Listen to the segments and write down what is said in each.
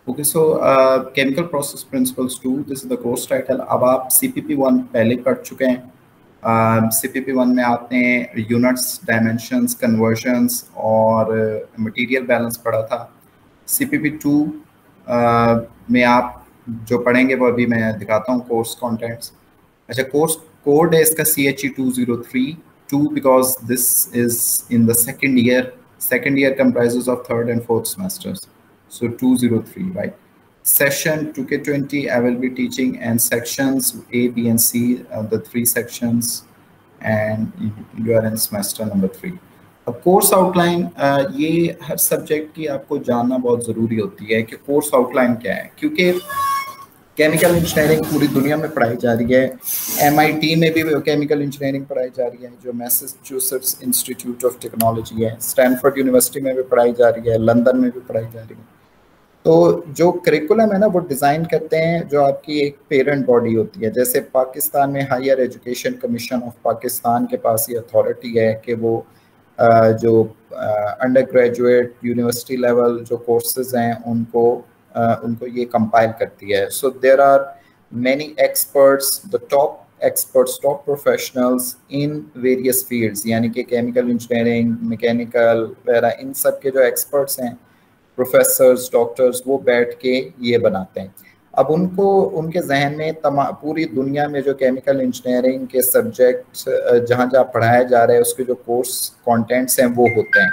Okay, so chemical process principles 2, this is the course title. अब आप CPP 1 पहले पढ़ चुके हैं। CPP 1 में आपने यूनिट्स, डायमेंशंस, कन्वर्जन्स और मटेरियल बैलेंस पढ़ा था। CPP 2 में आप जो पढ़ेंगे वो अभी मैं दिखाता हूँ कोर्स कंटेंट्स। अच्छा, कोर्स कोड है इसका CHE 203 2 because this is in the second year. Second year comprises of third and fourth semesters. So 203, right? Session 2K20, I will be teaching, and sections A, B, and C, the 3 sections, and you are in semester number 3. अब course outline, ये हर subject की आपको जानना बहुत ज़रूरी होती है कि कोर्स आउटलाइन क्या है, क्योंकि केमिकल इंजीनियरिंग पूरी दुनिया में पढ़ाई जा रही है। MIT में भी केमिकल इंजीनियरिंग पढ़ाई जा रही है, जो मैसाचुसेट्स इंस्टीट्यूट ऑफ टेक्नोलॉजी है। स्टैनफोर्ड यूनिवर्सिटी में भी पढ़ाई जा रही है, लंदन में भी पढ़ाई जा रही है। तो जो करिकुलम है ना, वो डिज़ाइन करते हैं जो आपकी एक पेरेंट बॉडी होती है। जैसे पाकिस्तान में higher education commission of Pakistan के पास ये अथॉरिटी है कि वो जो अंडर ग्रेजुएट यूनिवर्सिटी लेवल जो कोर्सेज हैं उनको ये कंपाइल करती है। So there are many experts, the top experts, top professionals in various fields, यानी कि केमिकल इंजीनियरिंग, मैकेनिकल वगैरह, इन सब के जो एक्सपर्ट्स हैं, प्रोफेसर्स, डॉक्टर्स, वो बैठ के ये बनाते हैं। अब उनको उनके जहन में पूरी दुनिया में जो केमिकल इंजीनियरिंग के सब्जेक्ट्स जहाँ जहाँ पढ़ाए जा रहे हैं उसके जो कोर्स कंटेंट्स हैं वो होते हैं,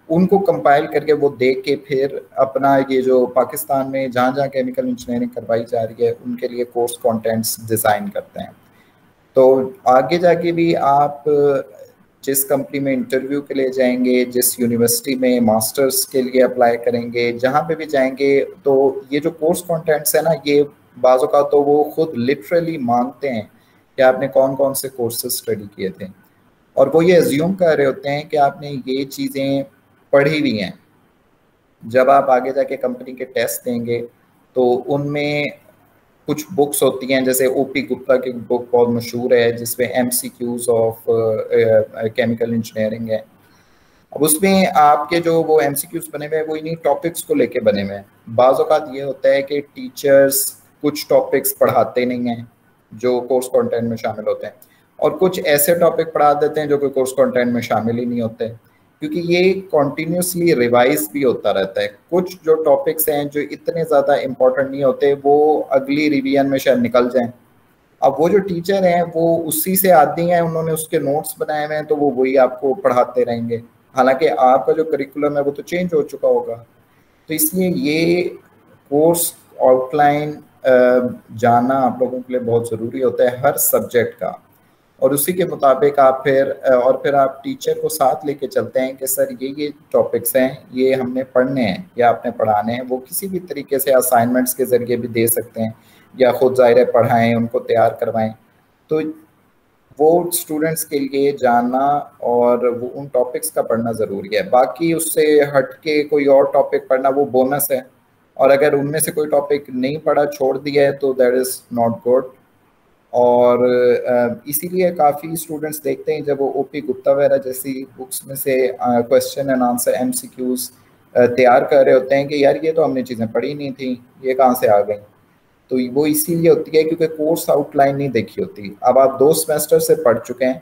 उनको कंपाइल करके वो देख के फिर अपना ये जो पाकिस्तान में जहाँ जहाँ केमिकल इंजीनियरिंग करवाई जा रही है उनके लिए कोर्स कंटेंट्स डिज़ाइन करते हैं। तो आगे जाके भी आप जिस कंपनी में इंटरव्यू के लिए जाएंगे, जिस यूनिवर्सिटी में मास्टर्स के लिए अप्लाई करेंगे, जहाँ पे भी जाएंगे, तो ये जो कोर्स कंटेंट्स है ना, ये बाज़ों का तो वो खुद लिटरली मांगते हैं कि आपने कौन कौन से कोर्सेज स्टडी किए थे, और वो ये एज्यूम कर रहे होते हैं कि आपने ये चीज़ें पढ़ी हुई हैं। जब आप आगे जाके कंपनी के टेस्ट देंगे तो उनमें कुछ बुक्स होती हैं, जैसे OP गुप्ता की बुक बहुत मशहूर है जिसमें MCQs ऑफ केमिकल इंजीनियरिंग है। अब उसमें आपके जो वो MCQs बने हुए हैं वो इन्हीं टॉपिक्स को लेके बने हुए हैं। बाज़ औक़ात ये होता है कि टीचर्स कुछ टॉपिक्स पढ़ाते नहीं हैं जो कोर्स कंटेंट में शामिल होते हैं, और कुछ ऐसे टॉपिक पढ़ा देते हैं जो कि कोर्स कंटेंट में शामिल ही नहीं होते, क्योंकि ये कॉन्टीन्यूसली रिवाइज भी होता रहता है। कुछ जो टॉपिक्स हैं जो इतने ज़्यादा इम्पोर्टेंट नहीं होते वो अगली रिवीजन में शायद निकल जाएं। अब वो जो टीचर हैं वो उसी से आदी हैं, उन्होंने उसके नोट्स बनाए हुए हैं, तो वो वही आपको पढ़ाते रहेंगे, हालांकि आपका जो करिकुलम है वो तो चेंज हो चुका होगा। तो इसलिए ये कोर्स आउटलाइन जानना आप लोगों के लिए बहुत ज़रूरी होता है हर सब्जेक्ट का, और उसी के मुताबिक आप फिर आप टीचर को साथ लेके चलते हैं कि सर ये टॉपिक्स हैं, ये हमने पढ़ने हैं या आपने पढ़ाने हैं। वो किसी भी तरीके से असाइनमेंट्स के ज़रिए भी दे सकते हैं या खुद ज़ाहिर पढ़ाएं, उनको तैयार करवाएं। तो वो स्टूडेंट्स के लिए जानना और वो उन टॉपिक्स का पढ़ना ज़रूरी है। बाकी उससे हट के कोई और टॉपिक पढ़ना वो बोनस है, और अगर उनमें से कोई टॉपिक नहीं पढ़ा, छोड़ दिया है, तो दैट इज़ नॉट गुड। और इसीलिए काफ़ी स्टूडेंट्स देखते हैं जब वो OP गुप्ता वगैरह जैसी बुक्स में से क्वेश्चन एंड आंसर MCQs तैयार कर रहे होते हैं कि यार ये तो हमने चीज़ें पढ़ी नहीं थी, ये कहाँ से आ गई। तो वो इसीलिए होती है क्योंकि कोर्स आउटलाइन नहीं देखी होती। अब आप 2 सेमेस्टर से पढ़ चुके हैं,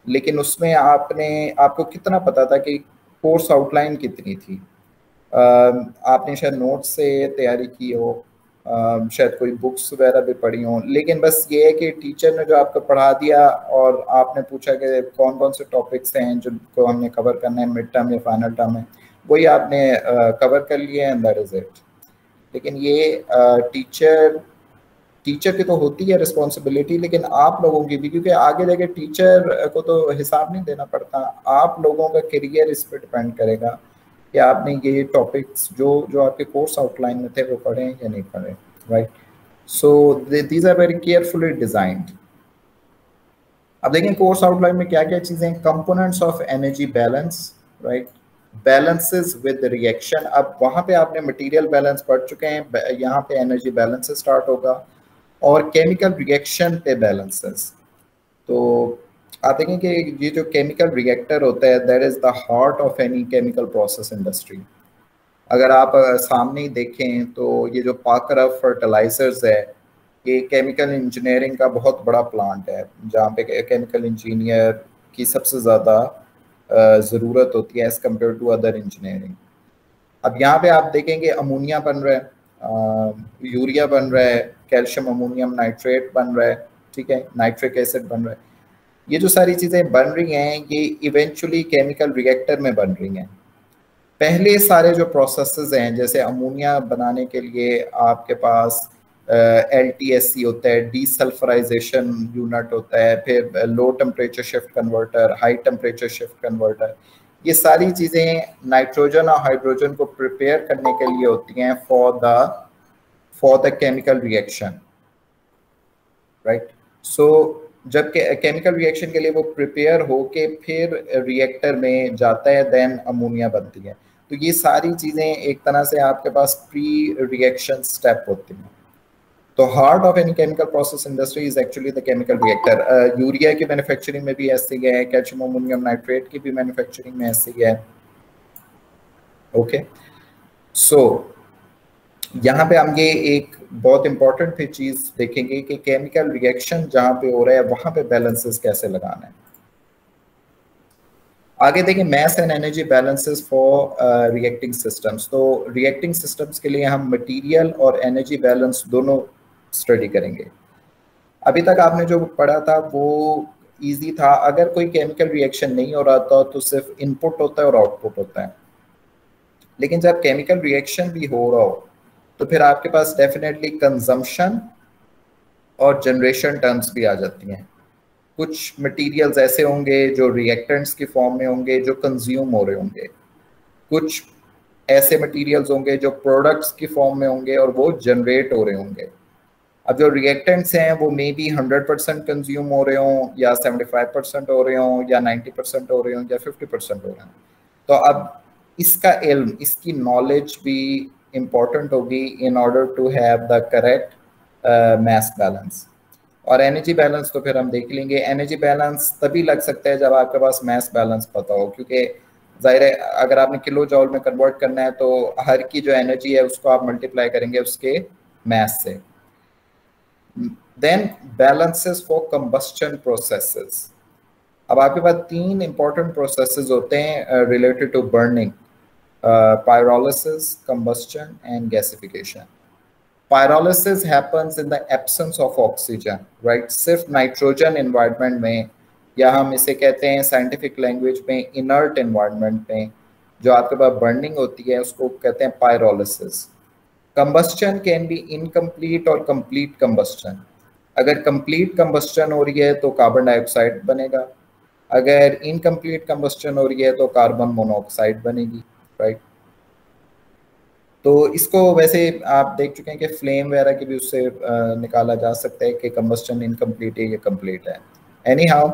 लेकिन उसमें आपको कितना पता था कि कोर्स आउटलाइन कितनी थी। आपने शायद नोट्स से तैयारी की हो, शायद कोई बुक्स वगैरह भी पढ़ी हों, लेकिन बस ये है कि टीचर ने जो आपको पढ़ा दिया और आपने पूछा कि कौन कौन से टॉपिक्स हैं जिनको हमने कवर करना है मिड टर्म या फाइनल टर्म में, वही आपने कवर कर लिए एंड दैट इज़ इट। लेकिन ये टीचर की तो होती है रिस्पॉन्सिबिलिटी, लेकिन आप लोगों की भी, क्योंकि आगे जाके टीचर को तो हिसाब नहीं देना पड़ता, आप लोगों का करियर इस पर डिपेंड करेगा कि आपने ये टॉपिक्स जो आपके कोर्स आउटलाइन में थे वो पढ़े या नहीं पढ़े, right. So these are very carefully designed. अब देखें कोर्स आउटलाइन में क्या क्या चीज़ें, components of energy balance, right, balances with reaction. अब वहाँ पे आपने मटेरियल बैलेंस पढ़ चुके हैं, यहाँ पे एनर्जी बैलेंस से स्टार्ट होगा, और केमिकल रिएक्शन पे बैलेंसेस। तो आप देखें कि ये जो केमिकल रिएक्टर होता है that is the heart of any chemical process industry. अगर आप सामने ही देखें तो ये जो पाकर फर्टिलाइजर्स है, ये केमिकल इंजीनियरिंग का बहुत बड़ा प्लांट है जहाँ पे केमिकल इंजीनियर की सबसे ज़्यादा ज़रूरत होती है as compare to other engineering. अब यहाँ पे आप देखेंगे अमोनिया बन रहा है, यूरिया बन रहा है, कैल्शियम अमोनियम नाइट्रेट बन रहा है, ठीक है, नाइट्रिक एसिड बन रहा है। ये जो सारी चीज़ें बन रही हैं ये इवेंचुअली केमिकल रिएक्टर में बन रही हैं। पहले सारे जो प्रोसेसेस हैं, जैसे अमोनिया बनाने के लिए आपके पास LTSC होता है, डीसल्फराइजेशन यूनिट होता है, फिर low temperature shift converter, high temperature shift converter, ये सारी चीज़ें नाइट्रोजन और हाइड्रोजन को प्रिपेयर करने के लिए होती हैं for the chemical reaction, right. So जब केमिकल रिएक्शन के लिए वो प्रिपेयर होके फिर रिएक्टर में जाता है, देन अमोनिया बनती है। तो ये सारी चीज़ें एक तरह से आपके पास प्री रिएक्शन स्टेप होती हैं। तो heart of any chemical process industry is actually the chemical reactor. Urea की मैन्युफैक्चरिंग में भी ऐसे ही है, कैल्शियम अमोनियम नाइट्रेट की भी मैन्युफैक्चरिंग में ऐसे ही है। ओके, सो यहाँ पे हम ये एक बहुत इंपॉर्टेंट भी चीज देखेंगे कि केमिकल रिएक्शन जहाँ पे हो रहा है वहां पे बैलेंसेस कैसे लगाना है। आगे देखिए mass and energy balances for reacting systems. तो रिएक्टिंग सिस्टम्स के लिए हम मटेरियल और एनर्जी बैलेंस दोनों स्टडी करेंगे। अभी तक आपने जो पढ़ा था वो इजी था, अगर कोई केमिकल रिएक्शन नहीं हो रहा था तो सिर्फ इनपुट होता है और आउटपुट होता है। लेकिन जब केमिकल रिएक्शन भी हो रहा हो तो फिर आपके पास डेफिनेटली कंजम्पशन और जनरेशन टर्म्स भी आ जाती हैं। कुछ मटेरियल्स ऐसे होंगे जो रिएक्टेंट्स की फॉर्म में होंगे जो कंज्यूम हो रहे होंगे, कुछ ऐसे मटेरियल्स होंगे जो प्रोडक्ट्स की फॉर्म में होंगे और वो जनरेट हो रहे होंगे। अब जो रिएक्टेंट्स हैं वो मे बी 100% कंज्यूम हो रहे हों या 75% हो रहे हों या 90% हो रहे हों या 50% हो रहे हों। तो अब इसका इल्म, इसकी नॉलेज भी इम्पॉर्टेंट होगी in order to have the correct mass balance. और एनर्जी बैलेंस तो फिर हम देख लेंगे। एनर्जी बैलेंस तभी लग सकता है जब आपके पास मास बैलेंस पता हो, क्योंकि जाहिर है अगर आपने किलो जॉल में कन्वर्ट करना है तो हर की जो एनर्जी है उसको आप मल्टीप्लाई करेंगे उसके मास से। Then balances for combustion processes. अब आपके पास तीन इंपॉर्टेंट प्रोसेसेस होते हैं related to burning: pyrolysis, combustion and gasification. Pyrolysis happens in the absence of oxygen, right? सिर्फ नाइट्रोजन एनवायरनमेंट में, या हम इसे कहते हैं साइंटिफिक लैंग्वेज में इनर्ट एनवायरनमेंट में जो आपके पास बर्निंग होती है उसको कहते हैं pyrolysis. Combustion can be incomplete और कंप्लीट कंबस्शन। अगर कंप्लीट कंबस्शन हो रही है तो कार्बन डाइऑक्साइड बनेगा, अगर इनकम्प्लीट कंबस्शन हो रही है तो कार्बन मोनोऑक्साइड बनेगी, राइट। तो इसको वैसे आप देख चुके हैं कि फ्लेम वगैरह की भी उससे निकाला जा सकता है कि कंबस्टन इनकम्प्लीट है या कंप्लीट है। एनी हाउ,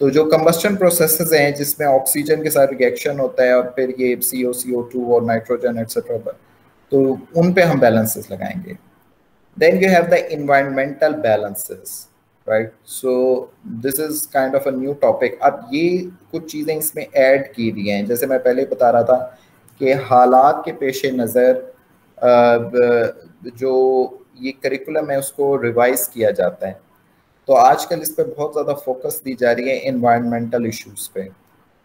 तो जो कंबस्टन प्रोसेसेस हैं जिसमें ऑक्सीजन के साथ रिएक्शन होता है और फिर ये CO, CO2 और नाइट्रोजन एक्सेट्रा, तो उन पे हम बैलेंसेस लगाएंगे। Then you have the environmental balances, right. So this is kind of a new topic. अब ये कुछ चीज़ें इसमें ऐड की हुई हैं, जैसे मैं पहले बता रहा था कि हालात के पेश नज़र जो ये करिकुलम है उसको रिवाइज किया जाता है। तो आजकल इस पे बहुत ज़्यादा फोकस दी जा रही है इन्वायरमेंटल इश्यूज पे।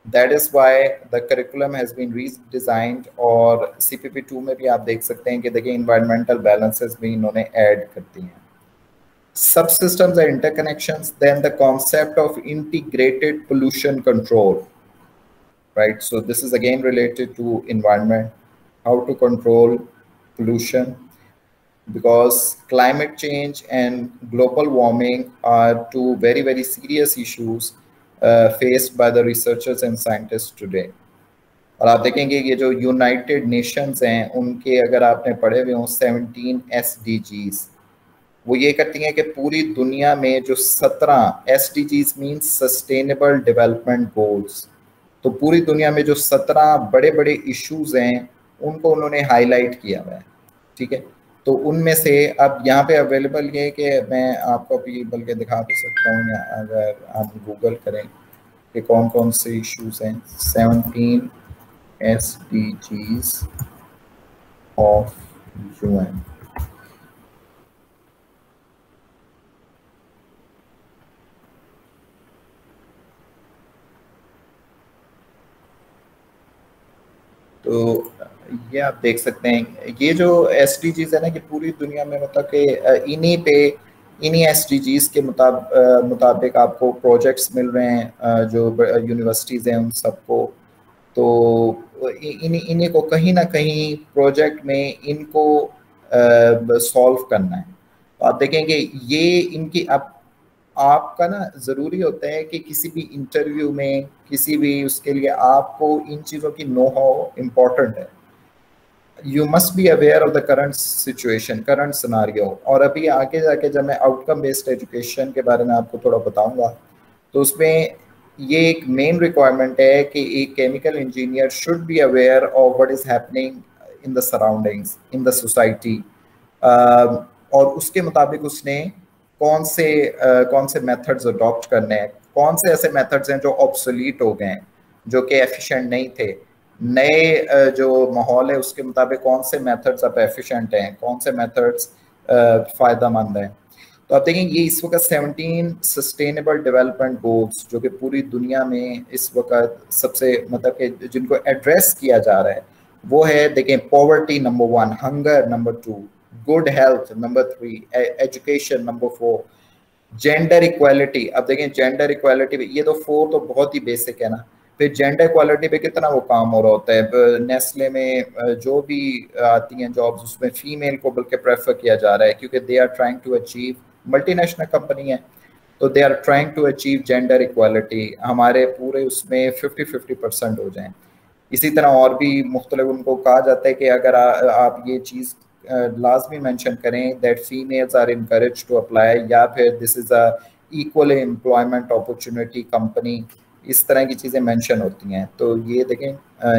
That is why the curriculum has been redesigned. और CPP2 में भी आप देख सकते हैं कि देखिए इन्वायरमेंटल बैलेंसेस भी इन्होंने ऐड कर दी हैं। Subsystems and interconnections, then the concept of integrated pollution control, right? So this is again related to environment, how to control pollution, because climate change and global warming are two very, very serious issues faced by the researchers and scientists today. और आप देखेंगे ये जो United Nations हैं उनके अगर आपने पढ़े हुए हों 17 SDGs, वो ये करती हैं कि पूरी दुनिया में जो 17 SDGs means sustainable development goals, तो पूरी दुनिया में जो 17 बड़े बड़े इश्यूज हैं उनको उन्होंने हाईलाइट किया हुआ है, ठीक है। तो उनमें से अब यहाँ पे अवेलेबल ये कि मैं आपको भी बल्कि दिखा भी सकता हूँ, अगर आप गूगल करें कि कौन कौन से इश्यूज हैं। 17 SDGs, ऑफ यूएन। तो ये आप देख सकते हैं, ये जो एसडीजीज है ना कि पूरी दुनिया में मतलब कि इन्हीं एसडीजीज के मुताबिक आपको प्रोजेक्ट्स मिल रहे हैं, जो यूनिवर्सिटीज़ हैं उन सबको। तो इन्हीं को कहीं ना कहीं प्रोजेक्ट में इनको सॉल्व करना है। तो आप देखेंगे ये इनकी अब आपका ना ज़रूरी होता है कि किसी भी इंटरव्यू में, किसी भी उसके लिए आपको इन चीज़ों की नो हाउ इम्पॉर्टेंट है। You must be aware of the current situation, current scenario. और अभी आगे जाके जब मैं आउटकम बेस्ड एजुकेशन के बारे में आपको थोड़ा बताऊंगा, तो उसमें ये एक मेन रिक्वायरमेंट है कि एक chemical engineer should be aware of what is happening in the surroundings, in the society, और उसके मुताबिक उसने कौन से मेथड्स अडॉप्ट करने हैं, कौन से ऐसे मेथड्स हैं जो ऑब्सोलीट हो गए हैं, जो कि एफिशिएंट नहीं थे। नए जो माहौल है उसके मुताबिक कौन से मेथड्स अब एफिशिएंट हैं, कौन से मेथड्स फ़ायदेमंद हैं। तो आप देखेंगे ये इस वक्त 17 सस्टेनेबल डेवलपमेंट गोल्स जो कि पूरी दुनिया में इस वक्त सबसे मतलब कि जिनको एड्रेस किया जा रहा है, वो है देखें, poverty number 1, hunger number 2, good health number 3, education number 4, gender equality. अब देखें जेंडर इक्वालिटी, ये तो 4 तो बहुत ही बेसिक है ना। फिर जेंडर इक्वालिटी पे कितना वो काम हो रहा होता है, नेस्ले में जो भी आती हैं जॉब्स उसमें फीमेल को बल्कि प्रेफर किया जा रहा है, क्योंकि they are trying to achieve, multinational company है तो they are trying to achieve gender equality, हमारे पूरे उसमें 50-50% हो जाएं। इसी तरह और भी मुख्तलिफ उनको कहा जाता है कि अगर आप ये चीज़ लाजमी मेंशन करें that females are encourage to apply, या फिर this is a equal employment opportunity company, इस तरह की चीज़ें मेंशन होती हैं। तो ये देखें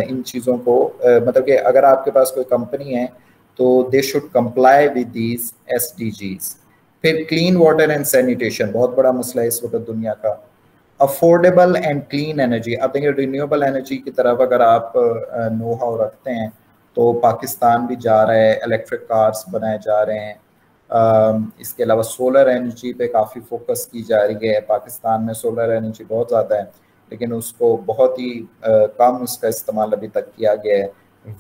इन चीज़ों को मतलब कि अगर आपके पास कोई कंपनी है तो they should comply with these SDGs. फिर क्लीन वाटर एंड सैनिटेशन बहुत बड़ा मसला है इस वक्त दुनिया का। अफोर्डेबल एंड क्लीन एनर्जी, अब देखिए रिन्यूएबल एनर्जी की तरफ अगर आप नो हाउ रखते हैं तो पाकिस्तान भी जा रहा है, इलेक्ट्रिक कार्स बनाए जा रहे हैं। इसके अलावा सोलर एनर्जी पे काफ़ी फोकस की जा रही है। पाकिस्तान में सोलर एनर्जी बहुत ज़्यादा है, लेकिन उसको बहुत ही कम उसका इस्तेमाल अभी तक किया गया है।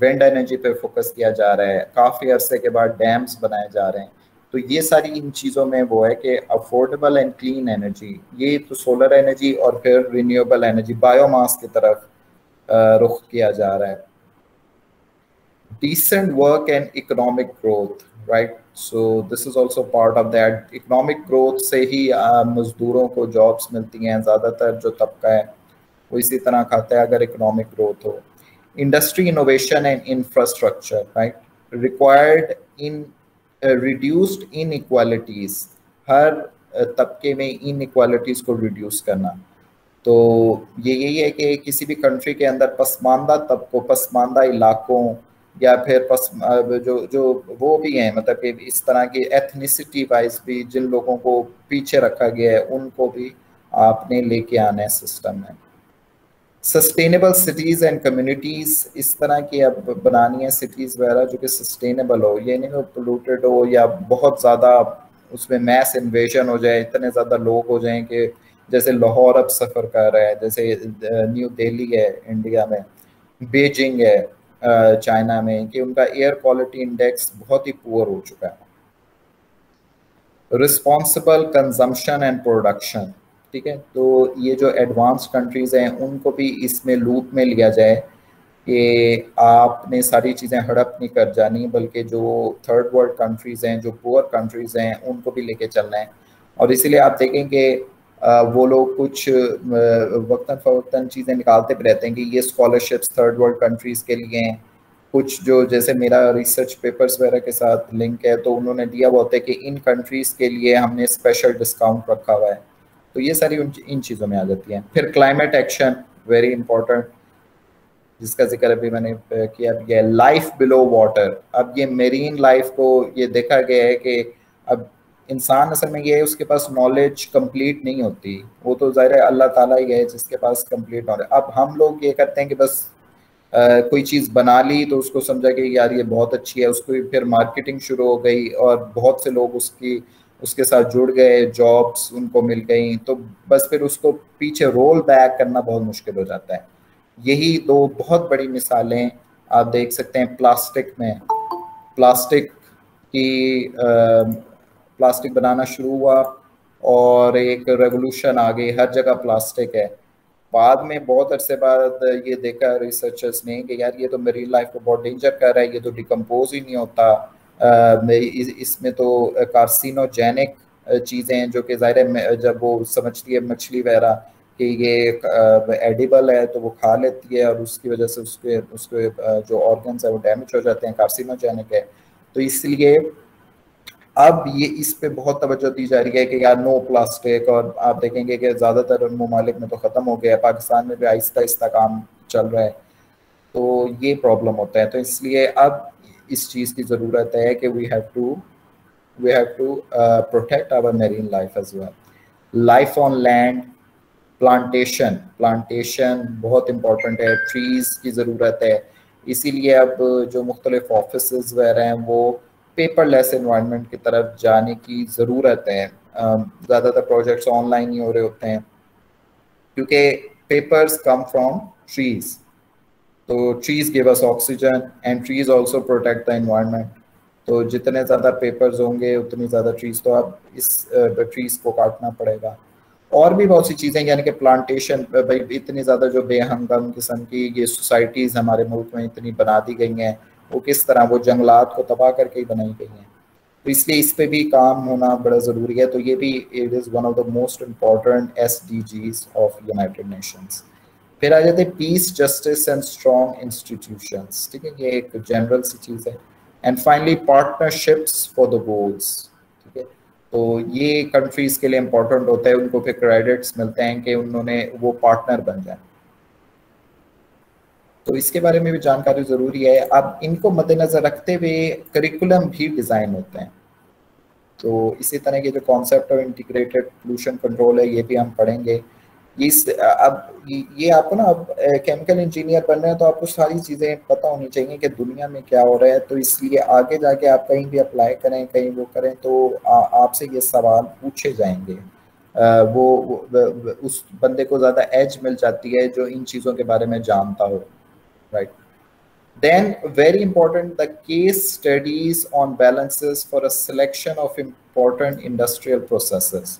विंड एनर्जी पे फोकस किया जा रहा है, काफ़ी अरसे के बाद डैम्स बनाए जा रहे हैं। तो ये सारी इन चीज़ों में वो है कि अफोर्डेबल एंड क्लीन एनर्जी, ये तो सोलर एनर्जी और फिर रिन्यूएबल एनर्जी, बायोमास की तरफ रुख किया जा रहा है। decent work and economic growth, right? So this is also part of that. Economic growth से ही मजदूरों को जॉब्स मिलती हैं, ज़्यादातर जो तबका है वो इसी तरह खाता है अगर इकोनॉमिक ग्रोथ हो। Industry innovation and infrastructure, right, required in reduced inequalities, हर तबके में इनइक्वालिटीज को रिड्यूस करना। तो ये यही है कि किसी भी कंट्री के अंदर पसमानदा तबकों, पसमानदा इलाकों, या फिर जो जो वो भी हैं मतलब कि इस तरह की एथनिसिटी वाइज भी जिन लोगों को पीछे रखा गया है उनको भी आपने लेके आना है सिस्टम में। सस्टेनेबल सिटीज़ एंड कम्युनिटीज़, इस तरह की अब बनानी है सिटीज़ वगैरह जो कि सस्टेनेबल हो, ये नहीं हो पोल्यूटेड हो या बहुत ज़्यादा उसमें मैस इन्वेजन हो जाए, इतने ज़्यादा लोग हो जाएं कि जैसे लाहौर अब सफ़र कर रहा है, जैसे न्यू दिल्ली है इंडिया में, बीजिंग है चाइना में, कि उनका एयर क्वालिटी इंडेक्स बहुत ही पुअर हो चुका है। रिस्पॉन्सिबल कंजम्पशन एंड प्रोडक्शन, ठीक है, तो ये जो एडवांस कंट्रीज़ हैं उनको भी इसमें लूप में लिया जाए कि आपने सारी चीज़ें हड़प नहीं कर जानी, बल्कि जो थर्ड वर्ल्ड कंट्रीज़ हैं, जो पुअर कंट्रीज़ हैं, उनको भी लेके चलना है। और इसीलिए आप देखेंगे वो लोग कुछ वक्तन फ़वक्तन चीज़ें निकालते भी रहते हैं कि ये स्कॉलरशिप्स थर्ड वर्ल्ड कंट्रीज़ के लिए हैं। कुछ जो जैसे मेरा रिसर्च पेपर्स वगैरह के साथ लिंक है तो उन्होंने दिया हुआ होता है कि इन कंट्रीज़ के लिए हमने स्पेशल डिस्काउंट रखा हुआ है। तो ये सारी इन चीज़ों में आ जाती हैं। फिर क्लाइमेट एक्शन वेरी इंपॉर्टेंट, जिसका जिक्र अभी मैंने किया भी है। लाइफ बिलो वाटर, अब ये मेरीन लाइफ को ये देखा गया है कि अब इंसान असल में ये है उसके पास नॉलेज कंप्लीट नहीं होती, वो तो ज़ाहिर है अल्लाह ताला ही है जिसके पास कंप्लीट नॉलेज। अब हम लोग ये करते हैं कि बस कोई चीज़ बना ली तो उसको समझा कि यार ये बहुत अच्छी है, उसको फिर मार्केटिंग शुरू हो गई और बहुत से लोग उसके साथ जुड़ गए, जॉब्स उनको मिल गई, तो बस फिर उसको पीछे रोल बैक करना बहुत मुश्किल हो जाता है। यही दो बहुत बड़ी मिसालें आप देख सकते हैं प्लास्टिक में। प्लास्टिक की प्लास्टिक बनाना शुरू हुआ और एक रेवोल्यूशन आ गई, हर जगह प्लास्टिक है। बाद में बहुत अरसे बाद ये देखा रिसर्चर्स ने कि यार ये तो मेरी लाइफ को बहुत डेंजर कर रहा है, ये तो डिकम्पोज ही नहीं होता, इसमें तो कार्सिनोजेनिक चीज़ें हैं, जो कि ज़ाहिर है जब वो समझती है मछली वगैरह कि ये एडिबल है तो वो खा लेती है और उसकी वजह से उसके उसके जो ऑर्गन्स है वो डैमेज हो जाते हैं, कार्सिनोजेनिक है। तो इसलिए अब ये इस पे बहुत तवज्जो दी जा रही है कि यार नो प्लास्टिक, और आप देखेंगे कि ज़्यादातर ममालिक में तो ख़त्म हो गया है, पाकिस्तान में भी आहिस्ता आहिस्ता काम चल रहा है। तो ये प्रॉब्लम होता है, तो इसलिए अब इस चीज़ की ज़रूरत है कि we have to protect our marine life as well. Life on land, plantation बहुत इम्पोर्टेंट है, ट्रीज़ की ज़रूरत है। इसीलिए अब जो मुख्तलिफ ऑफिस वगैरह हैं वो पेपरलेस इन्वायरमेंट की तरफ जाने की ज़रूरत है। ज़्यादातर प्रोजेक्ट्स ऑनलाइन ही हो रहे होते हैं क्योंकि पेपर्स कम फ्रॉम ट्रीज़, तो trees give us oxygen and trees also protect the environment. तो जितने ज़्यादा पेपर्स होंगे उतनी ज़्यादा ट्रीज़, तो अब इस ट्रीज़ को काटना पड़ेगा। और भी बहुत सी चीज़ें, यानी कि प्लांटेशन, भाई इतनी ज़्यादा जो बेहंगम किस्म की ये सोसाइटीज़ हमारे मुल्क में इतनी बना दी गई हैं, वो किस तरह वो जंगलात को तबाह करके ही बनाई गई हैं, तो इसलिए इस पे भी काम होना बड़ा ज़रूरी है। तो ये भी it is one of the most important SDGs of United Nations. फिर आ जाते हैं peace, justice and strong institutions, ठीक है, ये एक जनरल सी चीज़ है। And finally partnerships for the goals, ठीक है, तो ये कंट्रीज़ के लिए इम्पोर्टेंट होता है, उनको फिर क्रेडिट्स मिलते हैं कि उन्होंने वो पार्टनर बन जाए, तो इसके बारे में भी जानकारी ज़रूरी है। अब इनको मद्देनज़र रखते हुए करिकुलम भी डिज़ाइन होते हैं, तो इसी तरह के जो concept of integrated pollution control है ये भी हम पढ़ेंगे। अब ये आपको ना, अब केमिकल इंजीनियर बन रहे हैं तो आपको सारी चीज़ें पता होनी चाहिए कि दुनिया में क्या हो रहा है, तो इसलिए आगे जाके आप कहीं भी अप्लाई करें, कहीं वो करें, तो आपसे ये सवाल पूछे जाएंगे। उस बंदे को ज़्यादा एज मिल जाती है जो इन चीज़ों के बारे में जानता हो, right. Then very important, the case studies on balances for a selection of important industrial processes.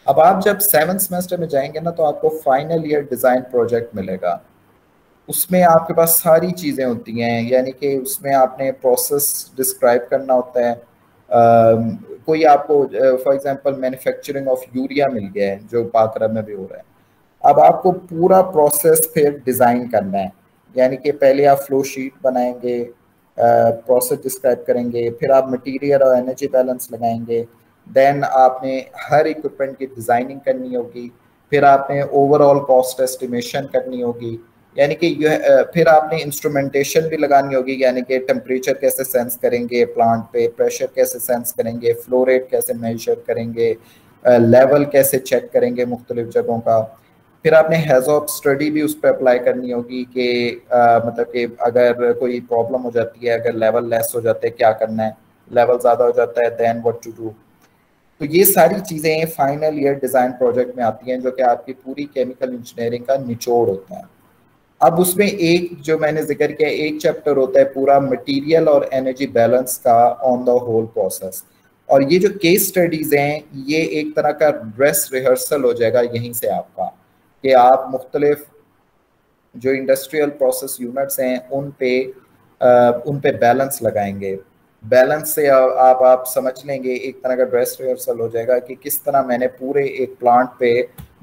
अब आप जब 7th सेमेस्टर में जाएंगे ना तो आपको फाइनल ईयर डिज़ाइन प्रोजेक्ट मिलेगा, उसमें आपके पास सारी चीज़ें होती हैं, यानी कि उसमें आपने प्रोसेस डिस्क्राइब करना होता है। कोई आपको for example manufacturing of urea मिल गया है जो पाक अरब में भी हो रहा है, अब आपको पूरा प्रोसेस फिर डिज़ाइन करना है, यानी कि पहले आप फ्लो शीट बनाएंगे, प्रोसेस डिस्क्राइब करेंगे, फिर आप मटेरियल और एनर्जी बैलेंस लगाएंगे, देन आपने हर इक्विपमेंट की डिज़ाइनिंग करनी होगी, फिर आपने ओवरऑल कॉस्ट एस्टिमेशन करनी होगी, यानी कि फिर आपने इंस्ट्रूमेंटेशन भी लगानी होगी, यानी कि टेम्परेचर कैसे सेंस करेंगे प्लांट पे, प्रेशर कैसे सेंस करेंगे, फ्लो रेट कैसे मेजर करेंगे, लेवल कैसे चेक करेंगे मुख्तलिफ जगहों का। फिर आपने हैज़-ऑफ स्टडी भी उस पर अप्लाई करनी होगी कि मतलब कि अगर कोई प्रॉब्लम हो जाती है, अगर लेवल लेस हो जाते हैं क्या करना है, लेवल ज़्यादा हो जाता है देन व्हाट टू डू। तो ये सारी चीज़ें फाइनल ईयर डिज़ाइन प्रोजेक्ट में आती हैं जो कि आपकी पूरी केमिकल इंजीनियरिंग का निचोड़ होता है। अब उसमें एक जो मैंने जिक्र किया, एक चैप्टर होता है पूरा मटेरियल और एनर्जी बैलेंस का ऑन द होल प्रोसेस, और ये जो केस स्टडीज़ हैं ये एक तरह का ड्रेस रिहर्सल हो जाएगा यहीं से आपका, कि आप मुख्तलिफ जो इंडस्ट्रियल प्रोसेस यूनिट्स हैं उन पे बैलेंस लगाएंगे। बैलेंस से आप समझ लेंगे, एक तरह का ड्रेस रिहर्सल हो जाएगा कि किस तरह मैंने पूरे एक प्लांट पे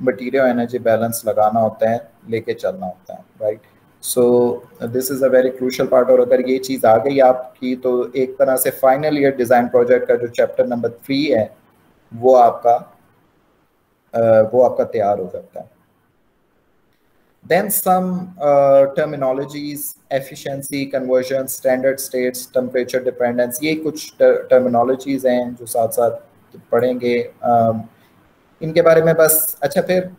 मटेरियल एनर्जी बैलेंस लगाना होता है, लेके चलना होता है, right. So this is a very crucial part, और अगर ये चीज़ आ गई आपकी तो एक तरह से फाइनल ईयर डिज़ाइन प्रोजेक्ट का जो चैप्टर नंबर 3 है वो आपका तैयार हो जाता है। Then some terminologies, efficiency, conversion, standard states, temperature dependence, ये कुछ terminologies हैं जो साथ साथ पढ़ेंगे। इनके बारे में बस अच्छा, फिर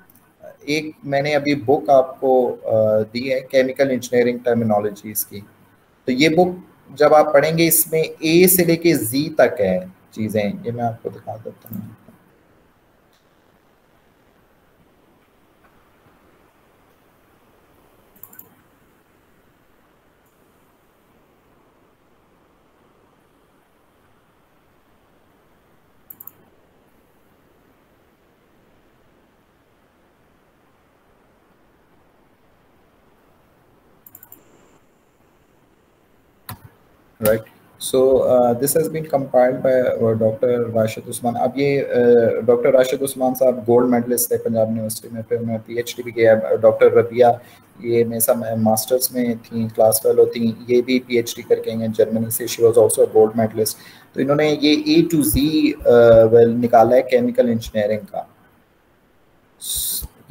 एक मैंने अभी बुक आपको दी है केमिकल इंजीनियरिंग टर्मिनोलॉजीज की, तो ये बुक जब आप पढ़ेंगे इसमें ए से लेके जी तक है चीजें, ये मैं आपको दिखा देता हूँ। Right, so this has been compiled by doctor Rashid Usman. अब ये डॉक्टर राशिद उस्मान साहब गोल्ड मेडलिस्ट थे पंजाब यूनिवर्सिटी में, फिर मैं पीएचडी भी किया। डॉक्टर रबिया ये मेरे साथ मास्टर्स में थी, क्लास फेलो थी, ये भी पीएचडी करके आई हैं जर्मनी से, she was also gold medalist. तो इन्होंने ये ए टू जी वेल निकाला है केमिकल इंजीनियरिंग का।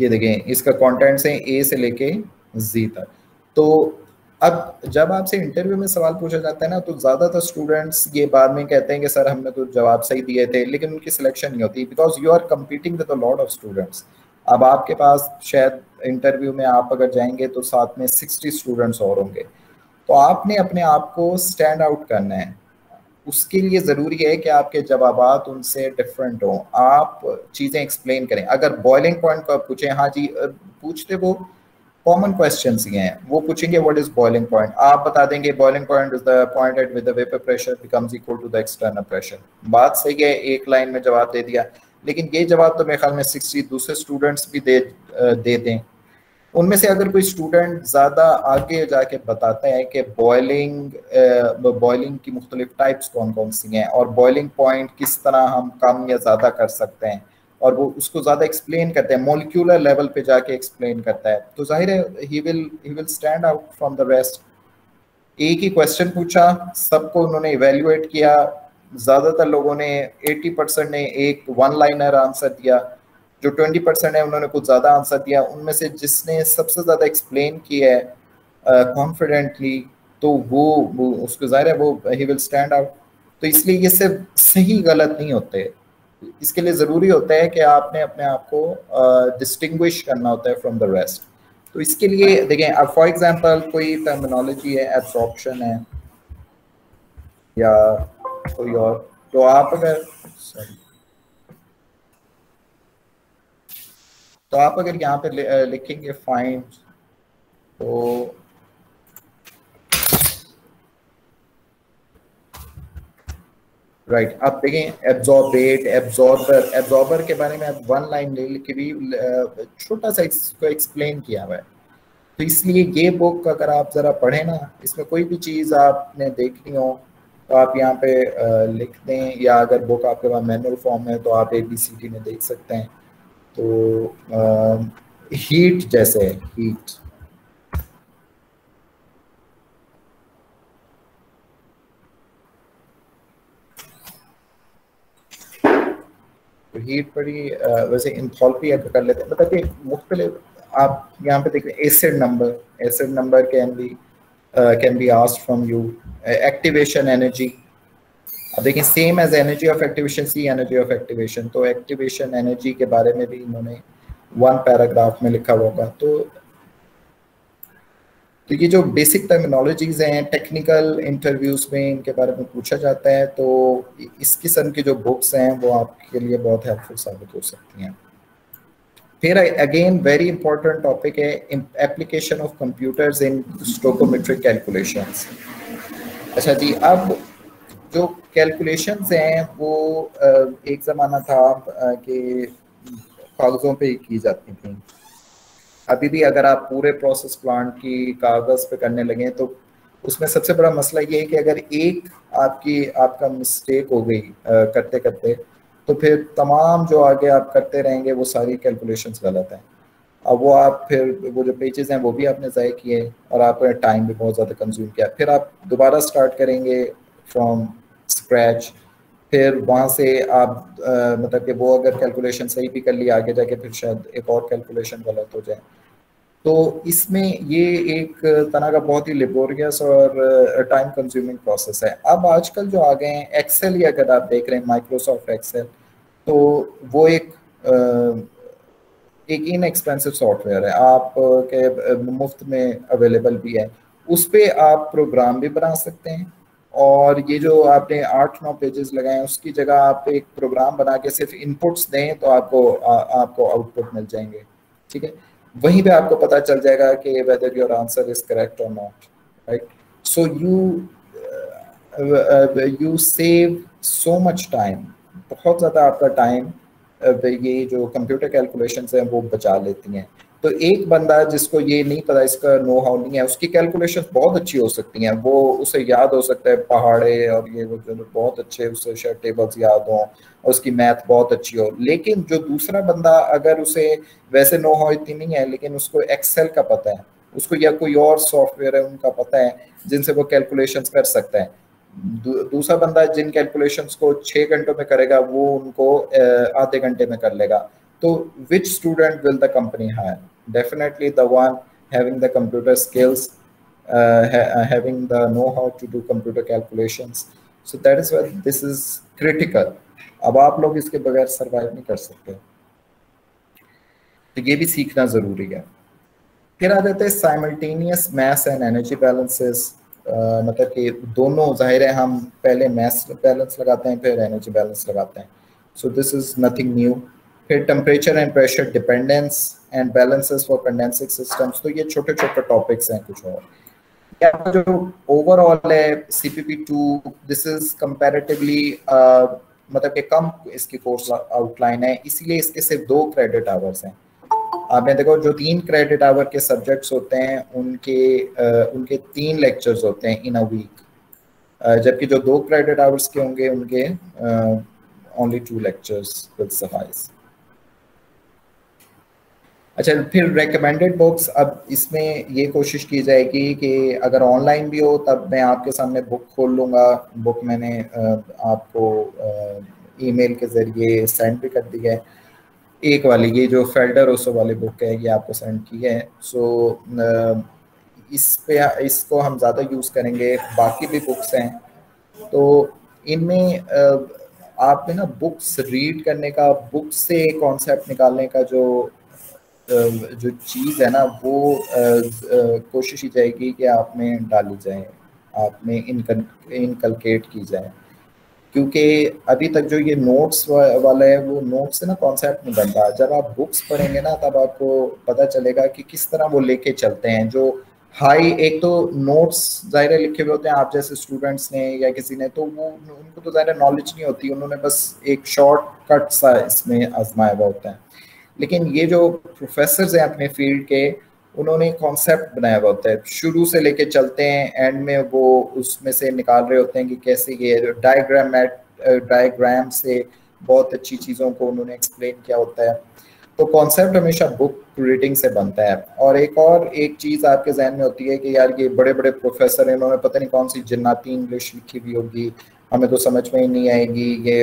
ये देखें इसका कंटेंट्स है ए से लेके जी तक। तो अब जब आपसे इंटरव्यू में सवाल पूछा जाता है ना, तो ज्यादातर स्टूडेंट्स ये बाद में कहते हैं कि सर हमने तो जवाब सही दिए थे, लेकिन उनकी सिलेक्शन नहीं होती, because you are competing with a lot of students. अब आपके पास शायद इंटरव्यू में आप अगर जाएंगे तो साथ में 60 स्टूडेंट्स और होंगे, तो आपने अपने आप को स्टैंड आउट करना है। उसके लिए ज़रूरी है कि आपके जवाबात उनसे डिफरेंट हों, आप चीज़ें एक्सप्लेन करें। अगर बॉइलिंग पॉइंट को आप पूछें, हाँ जी पूछते वो कॉमन क्वेश्चंस ही हैं, वो पूछेंगे व्हाट इज बॉइलिंग पॉइंट, आप बता देंगे boiling point is the point at which the vapour pressure becomes equal to the external pressure. बात सही है, एक लाइन में जवाब दे दिया, लेकिन ये जवाब तो मेरे ख्याल में 60 दूसरे स्टूडेंट्स भी दे दें। उनमें से अगर कोई स्टूडेंट ज़्यादा आगे जाके बताता है कि बॉइलिंग की मुख्तलिफ टाइप्स कौन कौन सी हैं और बॉइलिंग पॉइंट किस तरह हम कम या ज़्यादा कर सकते हैं, और वो उसको ज़्यादा एक्सप्लेन करते हैं, मॉलिक्यूलर लेवल पे जाके एक्सप्लेन करता है, तो जाहिर है he will stand out from the rest. एक ही क्वेश्चन पूछा, सबको उन्होंने इवेल्युएट किया, ज़्यादातर लोगों ने 80% ने एक वन लाइनर आंसर दिया, जो 20% है उन्होंने कुछ ज़्यादा आंसर दिया। उनमें से जिसने सबसे ज़्यादा एक्सप्लेन किया है कॉन्फिडेंटली, तो वो उसको ज़ाहिर है वो ही विल स्टैंड आउट। तो इसलिए ये सिर्फ सही गलत नहीं होते, इसके लिए ज़रूरी होता है कि आपने अपने आप को डिस्टिंग्विश करना होता है फ्रॉम द रेस्ट। तो इसके लिए देखें, अब फॉर एग्जांपल कोई टर्मिनोलॉजी है, एब्सॉर्प्शन है या कोई और, तो आप अगर यहाँ पे लिखेंगे फाइंड, तो राइट आप देखें एब्जॉर्बेट, एब्जॉर्बर के बारे में अब वन लाइन ले लिखी भी, छोटा सा इसको एक्सप्लेन किया हुआ है। तो इसलिए ये बुक अगर आप ज़रा पढ़ें ना, इसमें कोई भी चीज़ आपने देखनी हो तो आप यहाँ पे लिख दें, या अगर बुक आपके पास मैनुअल फॉर्म है तो आप ABCD में देख सकते हैं। तो हीट जैसे हीट, तो हीट बड़ी वैसे इंथॉल्पी अगर कर लेते हैं, मतलब कि मुख्तलिफ आप यहाँ पे देख रहे हैं acid number can be asked from you, activation energy. अब देखिए same as energy of activation see energy of activation, तो एक्टिवेशन एनर्जी के बारे में भी इन्होंने वन पैराग्राफ में लिखा हुआ होगा। तो ये जो बेसिक टर्मिनोलॉजीज हैं टेक्निकल इंटरव्यूज में इनके बारे में पूछा जाता है, तो इस किस्म की जो बुक्स हैं वो आपके लिए बहुत हेल्पफुल साबित हो सकती हैं। फिर अगेन वेरी इंपॉर्टेंट टॉपिक है application of computers in stoichiometric calculations. अच्छा जी, अब जो कैलकुलेशंस हैं वो एक ज़माना था कि कागज़ों पे की जाती थी। अभी भी अगर आप पूरे प्रोसेस प्लांट की कागज़ पे करने लगे तो उसमें सबसे बड़ा मसला ये है कि अगर एक आपका मिस्टेक हो गई करते करते, तो फिर तमाम जो आगे आप करते रहेंगे वो सारी कैलकुलेशंस गलत हैं। अब वो आप फिर वो जो पेजेस हैं वो भी आपने ज़ाय किए और आपका टाइम भी बहुत ज़्यादा कंज्यूम किया, फिर आप दोबारा स्टार्ट करेंगे फ्रॉम स्क्रैच, फिर वहाँ से आप मतलब कि वो अगर कैलकुलेशन सही भी कर लिया आगे जाके फिर शायद एक और कैलकुलेशन गलत हो जाए। तो इसमें ये एक तरह का बहुत ही लेबोरियस और टाइम कंज्यूमिंग प्रोसेस है। अब आजकल जो आ गए हैं एक्सेल, ही अगर आप देख रहे हैं माइक्रोसॉफ्ट एक्सेल, तो वो एक एक इनएक्सपेंसिव सॉफ्टवेयर है, आप के मुफ्त में अवेलेबल भी है, उस पे आप प्रोग्राम भी बना सकते हैं। और ये जो आपने 8-9 पेजेस लगाए हैं उसकी जगह आप एक प्रोग्राम बना के सिर्फ इनपुट्स दें तो आपको आउटपुट मिल जाएंगे, ठीक है। वहीं पे आपको पता चल जाएगा कि whether your answer is correct और not, right. So you save so much time, बहुत ज़्यादा आपका टाइम ये जो कंप्यूटर कैलकुलेशंस हैं वो बचा लेती हैं। तो एक बंदा जिसको ये नहीं पता, इसका नो हाउ नहीं है, उसकी कैलकुलेशंस बहुत अच्छी हो सकती हैं, वो उसे याद हो सकता है पहाड़े और ये वो जो बहुत अच्छे उसे शायद टेबल्स याद हों और उसकी मैथ बहुत अच्छी हो। लेकिन जो दूसरा बंदा अगर उसे वैसे नो हाउ इतनी नहीं है लेकिन उसको एक्सेल का पता है, उसको या कोई और सॉफ्टवेयर है उनका पता है जिनसे वो कैलकुलेशंस कर सकता है, दूसरा बंदा जिन कैलकुलेशंस को 6 घंटों में करेगा वो उनको आधे घंटे में कर लेगा। तो which student will the company hire? Definitely the one having the computer skills, having the know-how to do computer calculations. So that is why this is critical. अब आप लोग इसके बगैर सर्वाइव नहीं कर सकते, तो ये भी सीखना जरूरी है। फिर आ जाते हैं simultaneous maths and energy balances, मतलब कि दोनों, जाहिर है हम पहले मैथ्स बैलेंस लगाते हैं फिर एनर्जी बैलेंस लगाते हैं, so this is nothing new. फिर temperature and pressure dependence and balances for condensing systems, तो ये छोटे छोटे टॉपिक्स हैं। कुछ और जो ओवरऑल है CPP2, दिस इज कंपैरेटिवली मतलब कि कम इसकी कोर्स आउटलाइन है, इसीलिए इसके सिर्फ 2 क्रेडिट आवर्स हैं। आपने देखो जो 3 क्रेडिट आवर के सब्जेक्ट्स होते हैं उनके 3 लेक्चर्स होते हैं इन अ वीक, जबकि जो 2 क्रेडिट आवर्स के होंगे उनके ओनली 2 लेक्चर्स विल सफाइस। अच्छा, फिर रेकमेंडेड बुक्स, अब इसमें ये कोशिश की जाएगी कि अगर ऑनलाइन भी हो तब मैं आपके सामने बुक खोल लूँगा। बुक मैंने आपको ईमेल के ज़रिए सेंड भी कर दी है। एक वाली ये जो फेल्डर ओसो वाली बुक है ये आपको सेंड की है। सो इसको हम ज़्यादा यूज़ करेंगे। बाकी भी बुक्स हैं तो इनमें आप में ना बुक्स रीड करने का, बुक से कॉन्सेप्ट निकालने का जो चीज़ है ना वो कोशिश की जाएगी कि आप में डाली जाए, आप में इनकलकेट की जाए। क्योंकि अभी तक जो ये नोट्स वाला है वो नोट्स से ना कॉन्सेप्ट नहीं बनता। जब आप बुक्स पढ़ेंगे ना तब आपको पता चलेगा कि किस तरह वो लेके चलते हैं। जो हाई, एक तो नोट्स ज़ाहिर लिखे हुए होते हैं आप जैसे स्टूडेंट्स ने या किसी ने, तो वो उनको तो ज़ाहिर नॉलेज नहीं होती, उन्होंने बस एक शॉर्ट कट सा इसमें आजमाया हुआ होता है। लेकिन ये जो प्रोफेसर्स हैं अपने फील्ड के, उन्होंने कॉन्सेप्ट बनाया हुआ होता है, शुरू से लेके चलते हैं एंड में वो उसमें से निकाल रहे होते हैं कि कैसे ये डायग्राम से बहुत अच्छी चीज़ों को उन्होंने एक्सप्लेन किया होता है। तो कॉन्सेप्ट हमेशा बुक रीडिंग से बनता है। और एक चीज़ आपके जहन में होती है कि यार ये बड़े बड़े प्रोफेसर हैं, इन्होंने पता नहीं कौन सी जिन्नाती इंग्लिश लिखी हुई होगी, हमें तो समझ में ही नहीं आएगी, ये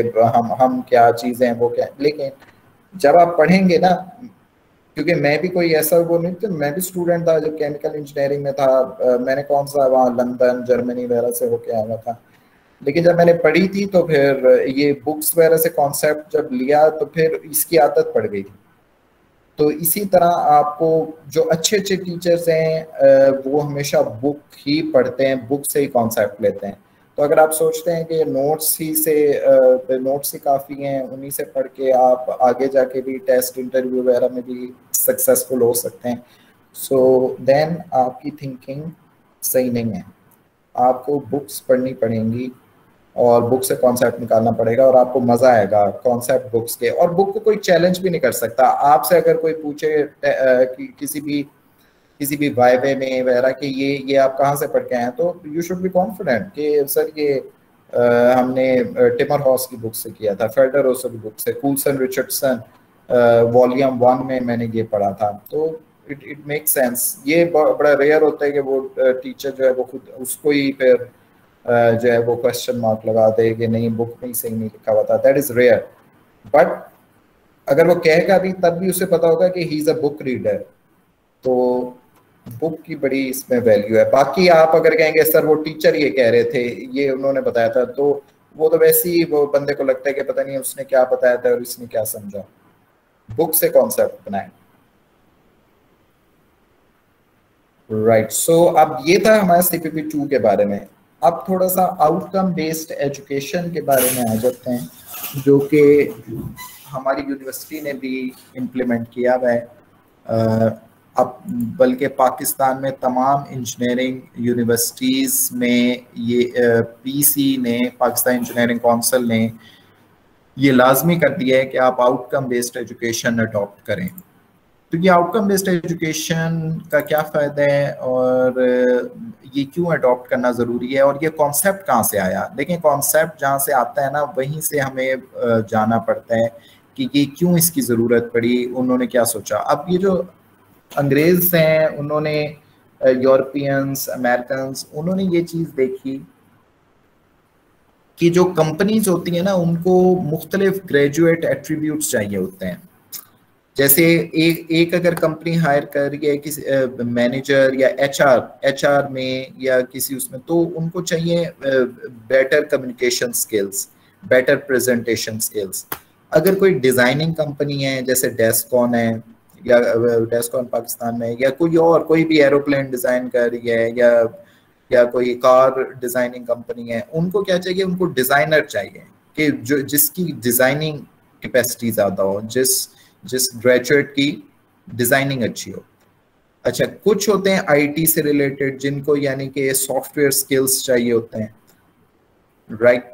हम क्या चीज़ें हैं वो क्या। लेकिन जब आप पढ़ेंगे ना, क्योंकि मैं भी कोई ऐसा वो नहीं था, मैं भी स्टूडेंट था जब केमिकल इंजीनियरिंग में था, मैंने कौन सा वहाँ लंदन जर्मनी वगैरह से होके आया था। लेकिन जब मैंने पढ़ी थी तो फिर ये बुक्स वगैरह से कॉन्सेप्ट जब लिया तो फिर इसकी आदत पड़ गई थी। तो इसी तरह आपको जो अच्छे अच्छे टीचर्स हैं वो हमेशा बुक ही पढ़ते हैं, बुक से ही कॉन्सेप्ट लेते हैं। तो अगर आप सोचते हैं कि नोट्स ही काफ़ी हैं, उन्हीं से पढ़ के आप आगे जाके भी टेस्ट इंटरव्यू वगैरह में भी सक्सेसफुल हो सकते हैं, सो देन आपकी थिंकिंग सही नहीं है। आपको बुक्स पढ़नी पड़ेंगी और बुक से कॉन्सेप्ट निकालना पड़ेगा और आपको मजा आएगा कॉन्सेप्ट बुक्स के। और बुक को कोई चैलेंज भी नहीं कर सकता आपसे। अगर कोई पूछे किसी भी वाइवे में वगैरह कि ये आप कहाँ से पढ़ के आए हैं, तो यू शुड बी कॉन्फिडेंट कि सर ये हमने टिमर हॉस की बुक से किया था, फेल्डर ओसो की बुक से, कूलसन रिचर्डसन वॉल्यूम 1 में मैंने ये पढ़ा था। तो इट मेक सेंस। ये बड़ा रेयर होता है कि वो टीचर जो है वो खुद उसको ही फिर जो है वो क्वेश्चन मार्क लगा दे कि नहीं बुक में सही नहीं लिखा हुआ था। That is rare. बट अगर वो कहेगा भी तब भी उसे पता होगा कि he is a book reader. तो बुक की बड़ी इसमें वैल्यू है। बाकी आप अगर कहेंगे सर वो टीचर ये कह रहे थे, ये उन्होंने बताया था, तो वो तो वैसे ही वो बंदे को लगता है कि पता नहीं उसने क्या बताया था और इसने क्या समझा। बुक से कॉन्सेप्ट बनाए। राइट, सो अब ये था हमारा CPP 2 के बारे में। अब थोड़ा सा आउटकम बेस्ड एजुकेशन के बारे में आ जाते हैं, जो कि हमारी यूनिवर्सिटी ने भी इम्प्लीमेंट किया हुआ है। अब बल्कि पाकिस्तान में तमाम इंजीनियरिंग यूनिवर्सिटीज़ में ये PC ने, पाकिस्तान इंजीनियरिंग काउंसिल ने ये लाजमी कर दिया है कि आप आउटकम बेस्ड एजुकेशन अडॉप्ट करें। तो ये आउटकम बेस्ड एजुकेशन का क्या फ़ायदा है और ये क्यों अडॉप्ट करना ज़रूरी है और ये कॉन्सेप्ट कहाँ से आया? देखिए, कॉन्सेप्ट जहाँ से आता है ना, वहीं से हमें जाना पड़ता है कि ये क्यों इसकी ज़रूरत पड़ी, उन्होंने क्या सोचा। अब ये जो अंग्रेज़ हैं, उन्होंने यूरोपियंस, अमेरिकन्स, उन्होंने ये चीज़ देखी कि जो कंपनीज होती हैं ना, उनको मुख्तलिफ ग्रेजुएट एट्रीब्यूट्स चाहिए होते हैं। जैसे एक अगर कंपनी हायर कर रही है किसी मैनेजर या एचआर में या किसी उसमें, तो उनको चाहिए better communication skills, better presentation skills. अगर कोई डिजाइनिंग कंपनी है जैसे डेस्कॉन है, या डेस्कॉन पाकिस्तान में, या कोई भी एरोप्लेन डिजाइन कर रही है, या कोई कार डिजाइनिंग कंपनी है, उनको क्या चाहिए? उनको डिजाइनर चाहिए कि जो जिसकी डिजाइनिंग कैपेसिटी ज्यादा हो, जिस ग्रेजुएट की डिजाइनिंग अच्छी हो। अच्छा, कुछ होते हैं आईटी से रिलेटेड, जिनको यानी कि सॉफ्टवेयर स्किल्स चाहिए होते हैं, राइट।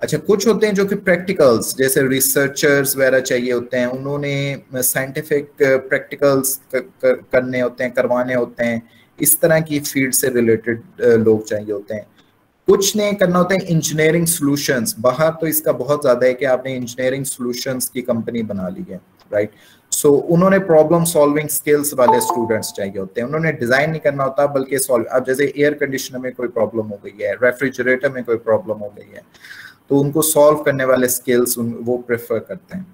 अच्छा, कुछ होते हैं जो कि प्रैक्टिकल्स, जैसे रिसर्चर्स वगैरह चाहिए होते हैं, उन्होंने साइंटिफिक प्रैक्टिकल्स करने होते हैं, करवाने होते हैं, इस तरह की फील्ड से रिलेटेड लोग चाहिए होते हैं। कुछ ने करना होता है इंजीनियरिंग सॉल्यूशंस। बाहर तो इसका बहुत ज्यादा है कि आपने इंजीनियरिंग सॉल्यूशंस की कंपनी बना ली है, राइट। सो उन्होंने प्रॉब्लम सॉल्विंग स्किल्स वाले स्टूडेंट्स चाहिए होते हैं। उन्होंने डिजाइन नहीं करना होता, बल्कि सॉल्व। अब जैसे एयर कंडीशनर में कोई प्रॉब्लम हो गई है, रेफ्रिजरेटर में कोई प्रॉब्लम हो गई है, तो उनको सॉल्व करने वाले स्किल्स वो प्रेफर करते हैं।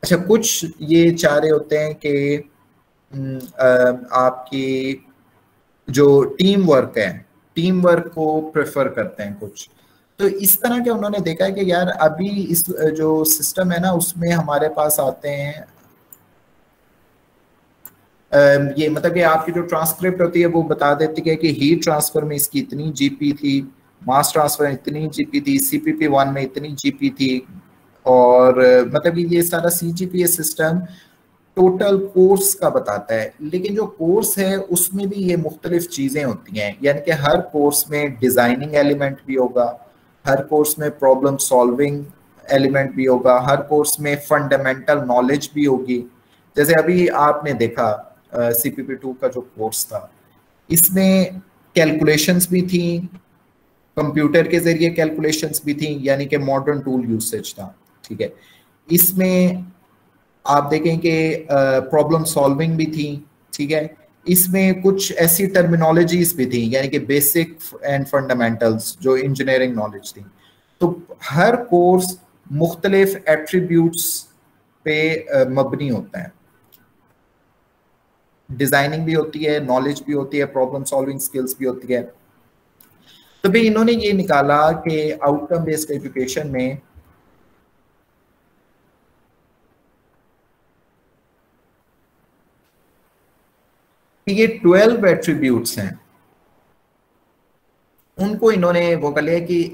अच्छा, कुछ ये चाह रहे होते हैं कि आपकी जो टीम वर्क है, टीम वर्क को प्रेफर करते हैं कुछ। तो इस तरह के उन्होंने देखा है कि यार अभी इस जो सिस्टम है ना, उसमें हमारे पास आते हैं ये, मतलब कि आपकी जो ट्रांसक्रिप्ट होती है वो बता देती है कि हीट ट्रांसफर में इसकी इतनी जीपी थी, मास ट्रांसफर में इतनी जीपी थी, CPP 1 में इतनी जीपी थी। और मतलब कि ये सारा CGPA सिस्टम टोटल कोर्स का बताता है। लेकिन जो कोर्स है उसमें भी ये मुख्तलिफ चीज़ें होती हैं, यानी कि हर कोर्स में डिज़ाइनिंग एलिमेंट भी होगा, हर कोर्स में प्रॉब्लम सॉल्विंग एलिमेंट भी होगा, हर कोर्स में फंडामेंटल नॉलेज भी होगी। जैसे अभी आपने देखा CPP 2 का जो कोर्स था, इसमें कैलकुलेशंस भी थी, कंप्यूटर के जरिए कैलकुलेशंस भी थी, यानी कि मॉडर्न टूल यूसेज था, ठीक है। इसमें आप देखें कि प्रॉब्लम सॉल्विंग भी थी, ठीक है। इसमें कुछ ऐसी टर्मिनोलॉजीज भी थी, यानी कि बेसिक एंड फंडामेंटल्स, जो इंजीनियरिंग नॉलेज थी। तो हर कोर्स मुख्तलिफ एट्रीब्यूट्स पे मबनी होता है। डिजाइनिंग भी होती है, नॉलेज भी होती है, प्रॉब्लम सॉल्विंग स्किल्स भी होती है। तो भी इन्होंने ये निकाला कि आउटकम बेस्ड एजुकेशन में ये 12 एट्रीब्यूट्स हैं, उनको इन्होंने वो कर लिया कि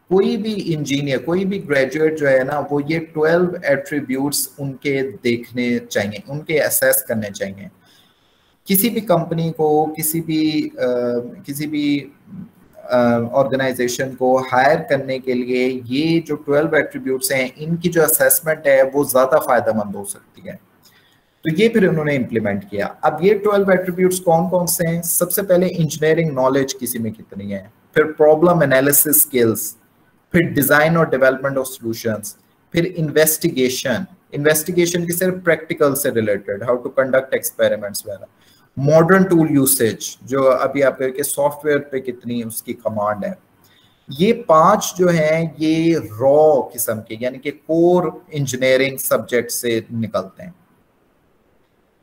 कोई भी इंजीनियर, कोई भी ग्रेजुएट जो है ना, वो ये 12 एट्रीब्यूट्स उनके देखने चाहिए, उनके असेस करने चाहिए। किसी भी कंपनी को, किसी भी ऑर्गेनाइजेशन को हायर करने के लिए ये जो 12 एट्रीब्यूट्स हैं, इनकी जो असेसमेंट है वो ज़्यादा फायदेमंद हो सकती है। तो ये फिर उन्होंने इम्प्लीमेंट किया। अब ये 12 एट्रीब्यूट्स कौन कौन से हैं? सबसे पहले इंजीनियरिंग नॉलेज किसी में कितनी है, फिर प्रॉब्लम एनालिसिस स्किल्स, फिर डिजाइन और डेवलपमेंट ऑफ सॉल्यूशंस, फिर इन्वेस्टिगेशन की सिर्फ प्रैक्टिकल से related, how to conduct experiments वगैरह, मॉडर्न टूल यूसेज, जो अभी आप के सॉफ्टवेयर पे कितनी उसकी कमांड है। ये 5 जो हैं ये रॉ किस्म के, यानी कि कोर इंजीनियरिंग सब्जेक्ट से निकलते हैं।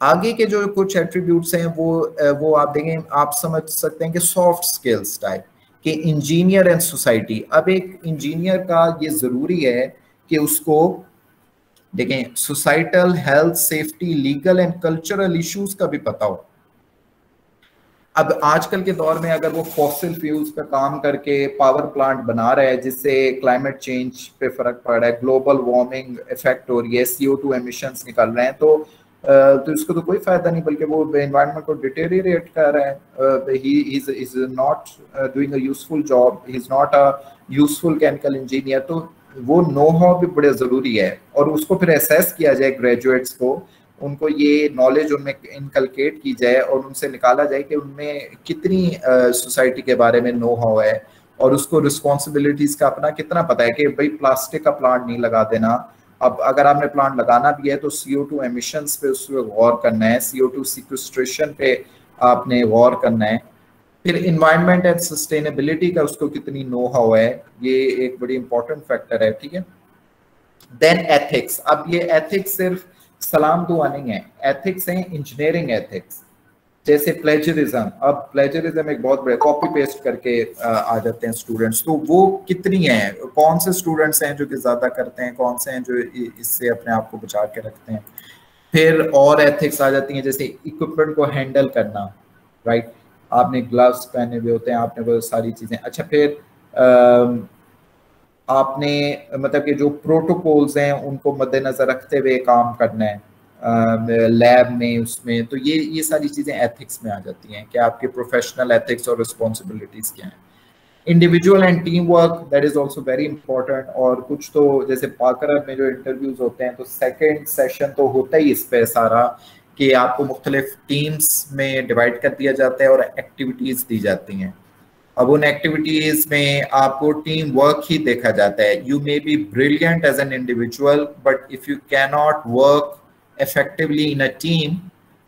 आगे के जो कुछ एट्रीब्यूट्स हैं वो आप देखें, आप समझ सकते हैं कि सॉफ्ट स्किल्स टाइप कि इंजीनियर एंड सोसाइटी। अब एक इंजीनियर का ये जरूरी है कि उसको देखें societal, health, safety, legal and cultural issues का भी पता हो, अब आजकल के दौर में अगर वो फॉसिल फ्यूल्स पे काम करके पावर प्लांट बना रहा है जिससे क्लाइमेट चेंज पे फर्क पड़ रहा है, ग्लोबल वार्मिंग इफेक्ट हो रही है, CO2 एमिशंस निकल रहे हैं, तो इसको तो कोई फायदा नहीं, बल्कि वो एनवायरनमेंट को डिटेरिएट कर रहा है। He is not doing a useful job, he is not a useful chemical engineer. तो वो नो हाउ भी बड़े जरूरी है, और उसको फिर असेस किया जाए ग्रेजुएट्स को, उनको ये नॉलेज उनमें इनकलकेट की जाए और उनसे निकाला जाए कि उनमें कितनी सोसाइटी के बारे में नो हाउ है, और उसको रिस्पॉन्सिबिलिटीज का अपना कितना पता है कि भाई प्लास्टिक का प्लांट नहीं लगा देना। अब अगर आपने प्लांट लगाना भी है तो CO2 एमिशंस पे उस पर गौर करना है, CO2 सिक्वेस्ट्रेशन पे आपने गौर करना है। फिर इन्वायरमेंट एंड सस्टेनेबिलिटी का उसको कितनी नो हाउ है, ये एक बड़ी इंपॉर्टेंट फैक्टर है, ठीक है। देन एथिक्स, अब ये एथिक्स सिर्फ सलाम दुआ नहीं है, एथिक्स है इंजीनियरिंग एथिक्स, जैसे प्लेजरिज्म। अब प्लेजरिज्म एक बहुत बड़े कॉपी पेस्ट करके आ जाते हैं स्टूडेंट्स, तो वो कितनी है, कौन से स्टूडेंट्स हैं जो कि ज्यादा करते हैं, कौन से हैं जो इससे अपने आप को बचा के रखते हैं। फिर और एथिक्स आ जाती हैं, जैसे इक्विपमेंट को हैंडल करना, राइट, आपने ग्लव्स पहने हुए होते हैं, आपने वो सारी चीजें। अच्छा, फिर आपने मतलब कि जो प्रोटोकॉल्स हैं उनको मद्देनजर रखते हुए काम करना है लैब में, उसमें, तो ये सारी चीजें एथिक्स में आ जाती हैं कि आपके प्रोफेशनल एथिक्स और रिस्पॉन्सिबिलिटीज क्या हैं। Individual and team work, that is also very important. और कुछ तो जैसे पाकर में जो इंटरव्यूज होते हैं तो सेकेंड सेशन तो होता ही इस पे सारा कि आपको मुख्तलिफ टीम्स में डिवाइड कर दिया जाता है और एक्टिविटीज दी जाती हैं। अब उन एक्टिविटीज में आपको टीम वर्क ही देखा जाता है। You may be brilliant as an individual, but if you can not work effectively in a team,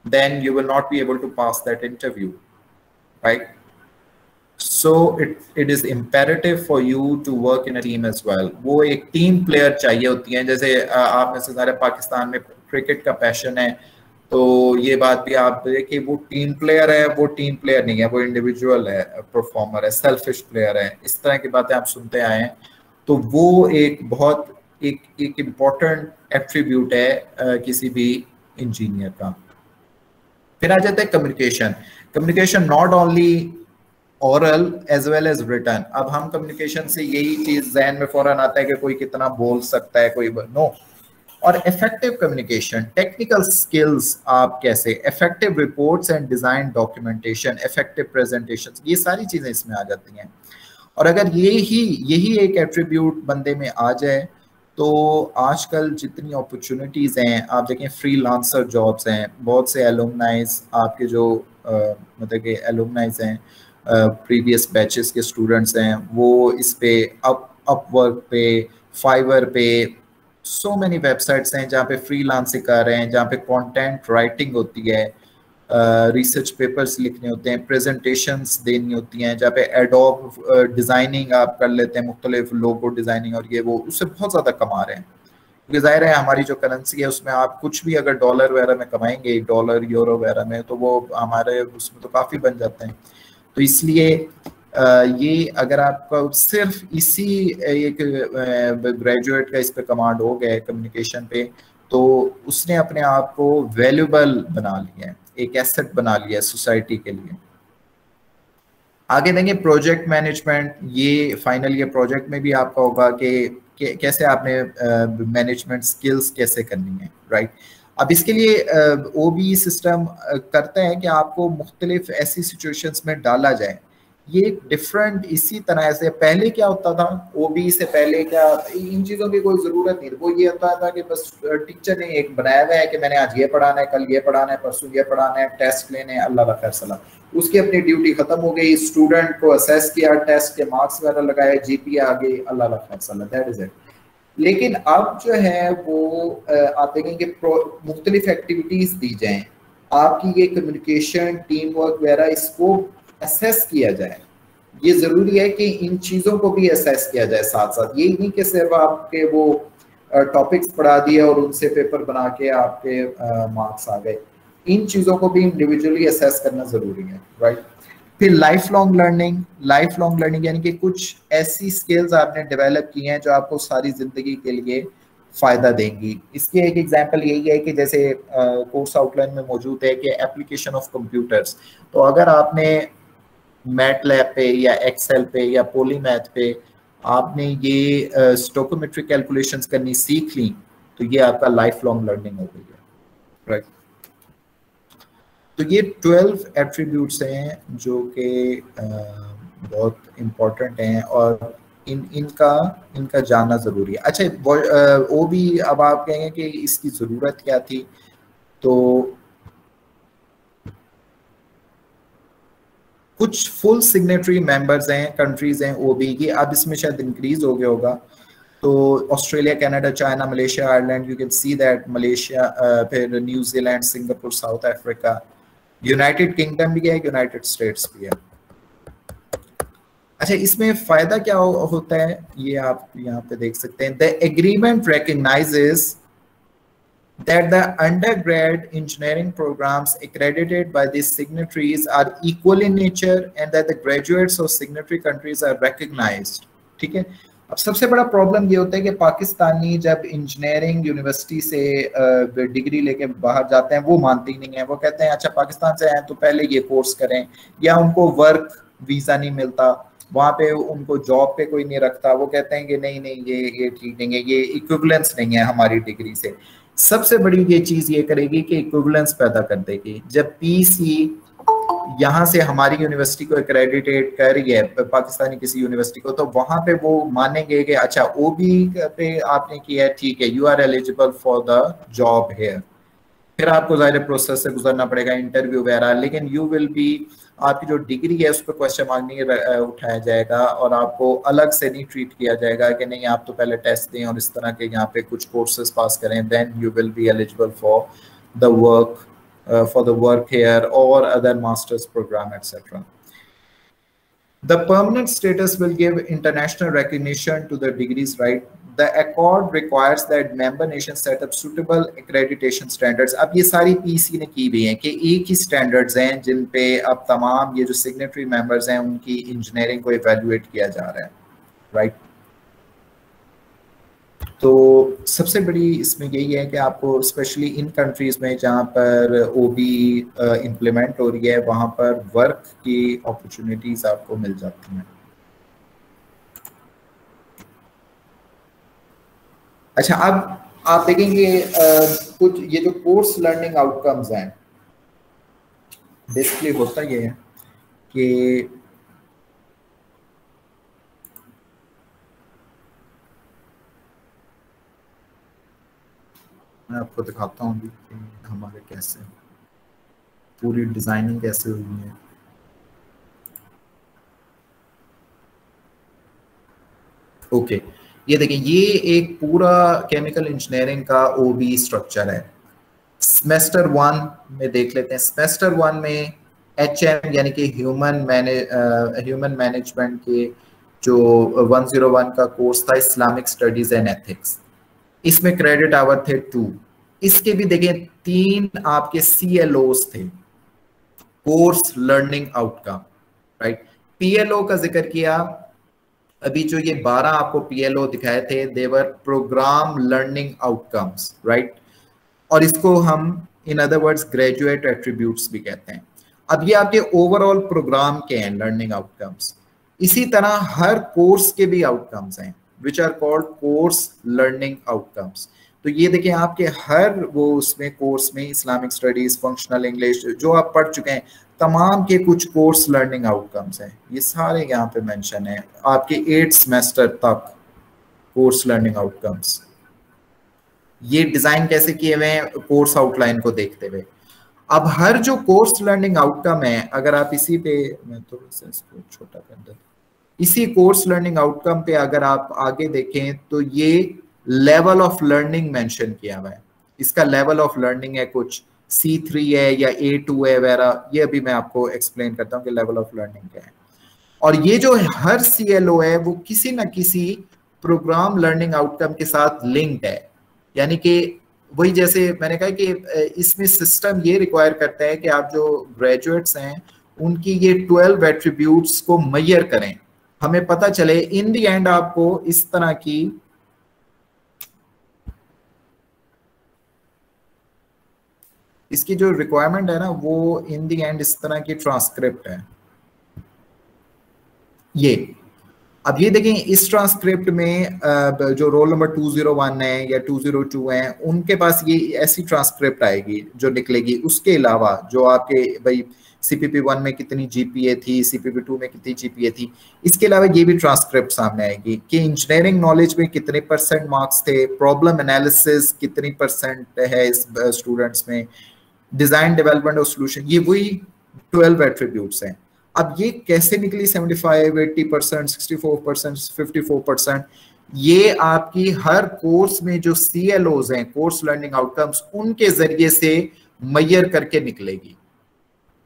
then you will not be able to pass that interview, right? So it is imperative for you to work in a team as well. वो एक team player चाहिए होती हैं। जैसे आप में से सारे पाकिस्तान में क्रिकेट का पैशन है, तो ये बात भी आप देखिए, वो टीम प्लेयर है, वो टीम प्लेयर नहीं है, वो इंडिविजुअल है, परफॉर्मर है, सेल्फिश प्लेयर है, इस तरह की बातें आप सुनते आए हैं। तो वो एक बहुत एक इम्पोर्टेंट एट्रीब्यूट है किसी भी इंजीनियर का। फिर आ जाता है communication. Communication not only oral as well as written. अब हम कम्युनिकेशन से यही चीज जहन में फौरन आता है कि कोई कितना बोल सकता है, कोई नो। और इफेक्टिव कम्युनिकेशन, टेक्निकल स्किल्स, आप कैसे effective reports and design documentation, effective presentation, ये सारी चीजें इसमें आ जाती हैं। और अगर यही एक एट्रीब्यूट बंदे में आ जाए तो आजकल जितनी अपॉर्चुनिटीज़ हैं, आप देखें फ्रीलांसर जॉब्स हैं, बहुत से एलुमनाइज आपके जो मतलब कि एलुमनाइज हैं, प्रीवियस बैचेस के स्टूडेंट्स हैं, वो इस पे अपवर्क पे, फाइवर पे, सो मेनी वेबसाइट्स हैं जहाँ पे फ्रीलांसिंग कर रहे हैं, जहाँ पे कंटेंट राइटिंग होती है, रिसर्च पेपर्स लिखने होते हैं, प्रेजेंटेशंस देनी होती हैं, जहाँ पे एडोब डिज़ाइनिंग आप कर लेते हैं, मुख्तलिफ लोगो डिज़ाइनिंग, और ये वो उससे बहुत ज़्यादा कमा रहे हैं। क्योंकि जाहिर है हमारी जो करेंसी है उसमें आप कुछ भी अगर डॉलर वगैरह में कमाएंगे, डॉलर यूरो वगैरह में, तो वो हमारे उसमें तो काफ़ी बन जाते हैं। तो इसलिए ये अगर आपका सिर्फ इसी एक ग्रेजुएट का इस पे कमांड हो गया है कम्युनिकेशन पे, तो उसने अपने आप को वैल्यूबल बना लिया है, एक एसेट बना लिया है सोसाइटी के लिए। आगे देंगे प्रोजेक्ट मैनेजमेंट। ये फाइनल ये प्रोजेक्ट में भी आपका होगा कि कैसे आपने मैनेजमेंट स्किल्स कैसे करनी है, राइट। अब इसके लिए OBE सिस्टम करता है कि आपको मुख्तलिफ ऐसी सिचुएशंस में डाला जाए। ये डिफरेंट इसी तरह से पहले क्या होता था, OBE से पहले क्या, इन चीज़ों की कोई ज़रूरत नहीं, वो ये होता था कि बस टीचर ने एक बनाया हुआ है कि मैंने आज ये पढ़ाना है, कल ये पढ़ाना है, परसों ये पढ़ाना है, टेस्ट लेने हैं, अल्लाह का फैसला, उसकी अपनी ड्यूटी खत्म हो गई, स्टूडेंट को असेस किया, टेस्ट के मार्क्स वगैरह लगाए, GPA आ गई, अल्लाह का फैसला, दैट इज इट। लेकिन अब जो है वो आप देखेंगे मुख्तलिफ एक्टिविटीज दी जाएं, आपकी ये कम्युनिकेशन, टीम वर्क वगैरह, इसको असेस किया जाए। ये जरूरी है कि इन चीजों को भी असेस किया जाए साथ साथ। यही नहीं कि सिर्फ आपके वो टॉपिक्स पढ़ा दिए और उनसे पेपर बना के आपके मार्क्स आ गए, इन चीजों को भी इंडिविजुअली असेस करना जरूरी है, राइट। फिर लाइफ लॉन्ग लर्निंग यानी कि कुछ ऐसी स्किल्स आपने डेवलप की हैं जो आपको सारी जिंदगी के लिए फ़ायदा देंगी। इसकी एक एग्जांपल यही है कि जैसे कोर्स आउटलाइन में मौजूद है कि एप्लीकेशन ऑफ कंप्यूटर्स, तो अगर आपने मैटलैब पे या एक्सेल पे या पॉलीमैथ पे आपने ये स्टोकोमेट्रिक कैलकुलेशंस करनी सीख ली, तो ये आपका लाइफ लॉन्ग लर्निंग हो गई है, राइट। तो ये 12 एट्रीब्यूट्स हैं जो कि बहुत इम्पोर्टेंट हैं और इनका जानना ज़रूरी है। अच्छा, वो भी अब आप कहेंगे कि इसकी ज़रूरत क्या थी, तो कुछ फुल सिग्नेटरी मेंबर्स हैं, कंट्रीज हैं ओबी की, अब इसमें शायद इंक्रीज हो गया होगा, तो Australia, Canada, China, Malaysia, Ireland, you can see that Malaysia, फिर New Zealand, Singapore, South Africa, United Kingdom भी है, यूनाइटेड स्टेट्स भी है। अच्छा, इसमें फायदा क्या होता है ये आप यहाँ पे देख सकते हैं। The agreement recognises that the undergrad engineering programs accredited by these signatories are equal in nature and that the graduates of signatory countries are recognized। ठीक है, अब सबसे बड़ा प्रॉब्लम ये होता है कि पाकिस्तानी जब इंजीनियरिंग यूनिवर्सिटी से डिग्री लेके बाहर जाते हैं वो मानती नहीं है, वो कहते हैं अच्छा पाकिस्तान से आए तो पहले ये कोर्स करें, या उनको वर्क वीज़ा नहीं मिलता, वहाँ पे उनको जॉब पे कोई नहीं रखता, वो कहते हैं कि नहीं नहीं ये ठीक नहीं है, ये इक्विवेलेंस नहीं है हमारी डिग्री से। सबसे बड़ी ये चीज ये करेगी कि इक्विवेलेंस पैदा कर देगी। जब पीसी यहाँ से हमारी यूनिवर्सिटी को एक्रेडिटेट कर रही है पाकिस्तानी किसी यूनिवर्सिटी को, तो वहां पे वो मानेंगे कि अच्छा ओबी पे आपने किया है, ठीक है, you are eligible for the job here. फिर आपको ज़ाहिर प्रोसेस से गुजरना पड़ेगा, इंटरव्यू वगैरह, लेकिन यू विल बी, आपकी जो डिग्री है उस पर क्वेश्चन मार्क नहीं उठाया जाएगा और आपको अलग से नहीं ट्रीट किया जाएगा कि नहीं आप तो पहले टेस्ट दें और इस तरह के यहाँ पे कुछ कोर्सेज पास करें, then you will be eligible for the work here और other masters program etcetera. The permanent status will give international recognition to the degrees, right? The accord requires that member nations set up suitable accreditation standards। अब ये सारी PC ने की भी हैं कि एक ही स्टैंडर्ड्स हैं जिन पे अब तमाम ये जो सिग्नेटरी मेंबर्स हैं उनकी इंजीनियरिंग को इवेल्युएट किया जा रहा है, राइट। तो सबसे बड़ी इसमें यही है कि आपको स्पेशली इन कंट्रीज में जहाँ पर ओबी इम्प्लीमेंट हो रही है वहाँ पर वर्क की अपॉर्चुनिटीज आपको मिल जाती हैं। अच्छा, अब आप देखेंगे कुछ ये जो कोर्स लर्निंग आउटकम्स हैं, बेसिकली होता ये है कि मैं आपको दिखाता हूँ कि हमारे कैसे पूरी डिजाइनिंग कैसे हुई है। ओके, ये देखिए, ये एक पूरा केमिकल इंजीनियरिंग का ओबी स्ट्रक्चर है। सेमेस्टर 1 में देख लेते हैं। सेमेस्टर 1 में HM यानी कि ह्यूमन मैनेजमेंट के जो 101 का कोर्स था, इस्लामिक स्टडीज एंड एथिक्स, इसमें क्रेडिट आवर थे 2। इसके भी देखें 3 आपके CLOs थे, course learning outcome, right. PLO का जिक्र किया, अभी जो ये 12 आपको PLO दिखाए थे, देवर प्रोग्राम लर्निंग आउटकम्स, राइट। और इसको हम in other words graduate attributes भी कहते हैं। अब ये आपके ओवरऑल प्रोग्राम के हैं लर्निंग आउटकम्स। इसी तरह हर कोर्स के भी आउटकम्स हैं which are called course learning outcomes. तो ये देखिए आपके हर वो उसमें कोर्स में इस्लामिक स्टडीज, फंक्शनल इंग्लिश जो आप पढ़ चुके हैं, तमाम के कुछ कोर्स लर्निंग आउटकम्स हैं, ये सारे यहाँ पे मेंशन है आपके 8 सेमेस्टर तक कोर्स लर्निंग आउटकम्स। ये डिजाइन कैसे किए हुए हैं कोर्स आउटलाइन को देखते हुए। अब हर जो कोर्स लर्निंग आउटकम है, अगर आप इसी पे, मैं थोड़ा सा इसको छोटा कर देता, इसी कोर्स लर्निंग आउटकम पे अगर आप आगे देखें तो ये लेवल ऑफ लर्निंग मेंशन किया हुआ है। इसका लेवल ऑफ लर्निंग है कुछ C3 है या A2 है वगैरह, ये अभी मैं आपको एक्सप्लेन करता हूँ कि लेवल ऑफ लर्निंग क्या है। और ये जो हर CLO है वो किसी ना किसी प्रोग्राम लर्निंग आउटकम के साथ लिंक्ड है, यानी कि वही जैसे मैंने कहा कि इसमें सिस्टम ये रिक्वायर करता है कि आप जो ग्रेजुएट्स हैं उनकी ये 12 एट्रीब्यूट्स को मेजर करें, हमें पता चले इन द एंड आपको इस तरह की इसकी जो रिक्वायरमेंट है ना वो इन दी एंड इस तरह की ट्रांसक्रिप्ट है। ये अब ये देखें इस ट्रांसक्रिप्ट में जो रोल नंबर 201 है या 202 है उनके पास ये ऐसी ट्रांसक्रिप्ट आएगी जो निकलेगी। उसके अलावा जो आपके भाई CPP1 में कितनी GPA थी, CPP2 में कितनी GPA थी, इसके अलावा ये भी ट्रांसक्रिप्ट सामने आएगी कि इंजीनियरिंग नॉलेज में कितने % मार्क्स थे, प्रॉब्लम एनालिसिस कितनी % है इस स्टूडेंट्स में, डिजाइन डेवलपमेंट और सोल्यूशन, ये वही 12 एट्रीब्यूट्स हैं। अब ये कैसे निकली 75, 80%, 64%, 54%, ये आपकी हर कोर्स में जो CLOs हैं, कोर्स लर्निंग आउटकम्स, उनके जरिए से मैयर करके निकलेगी।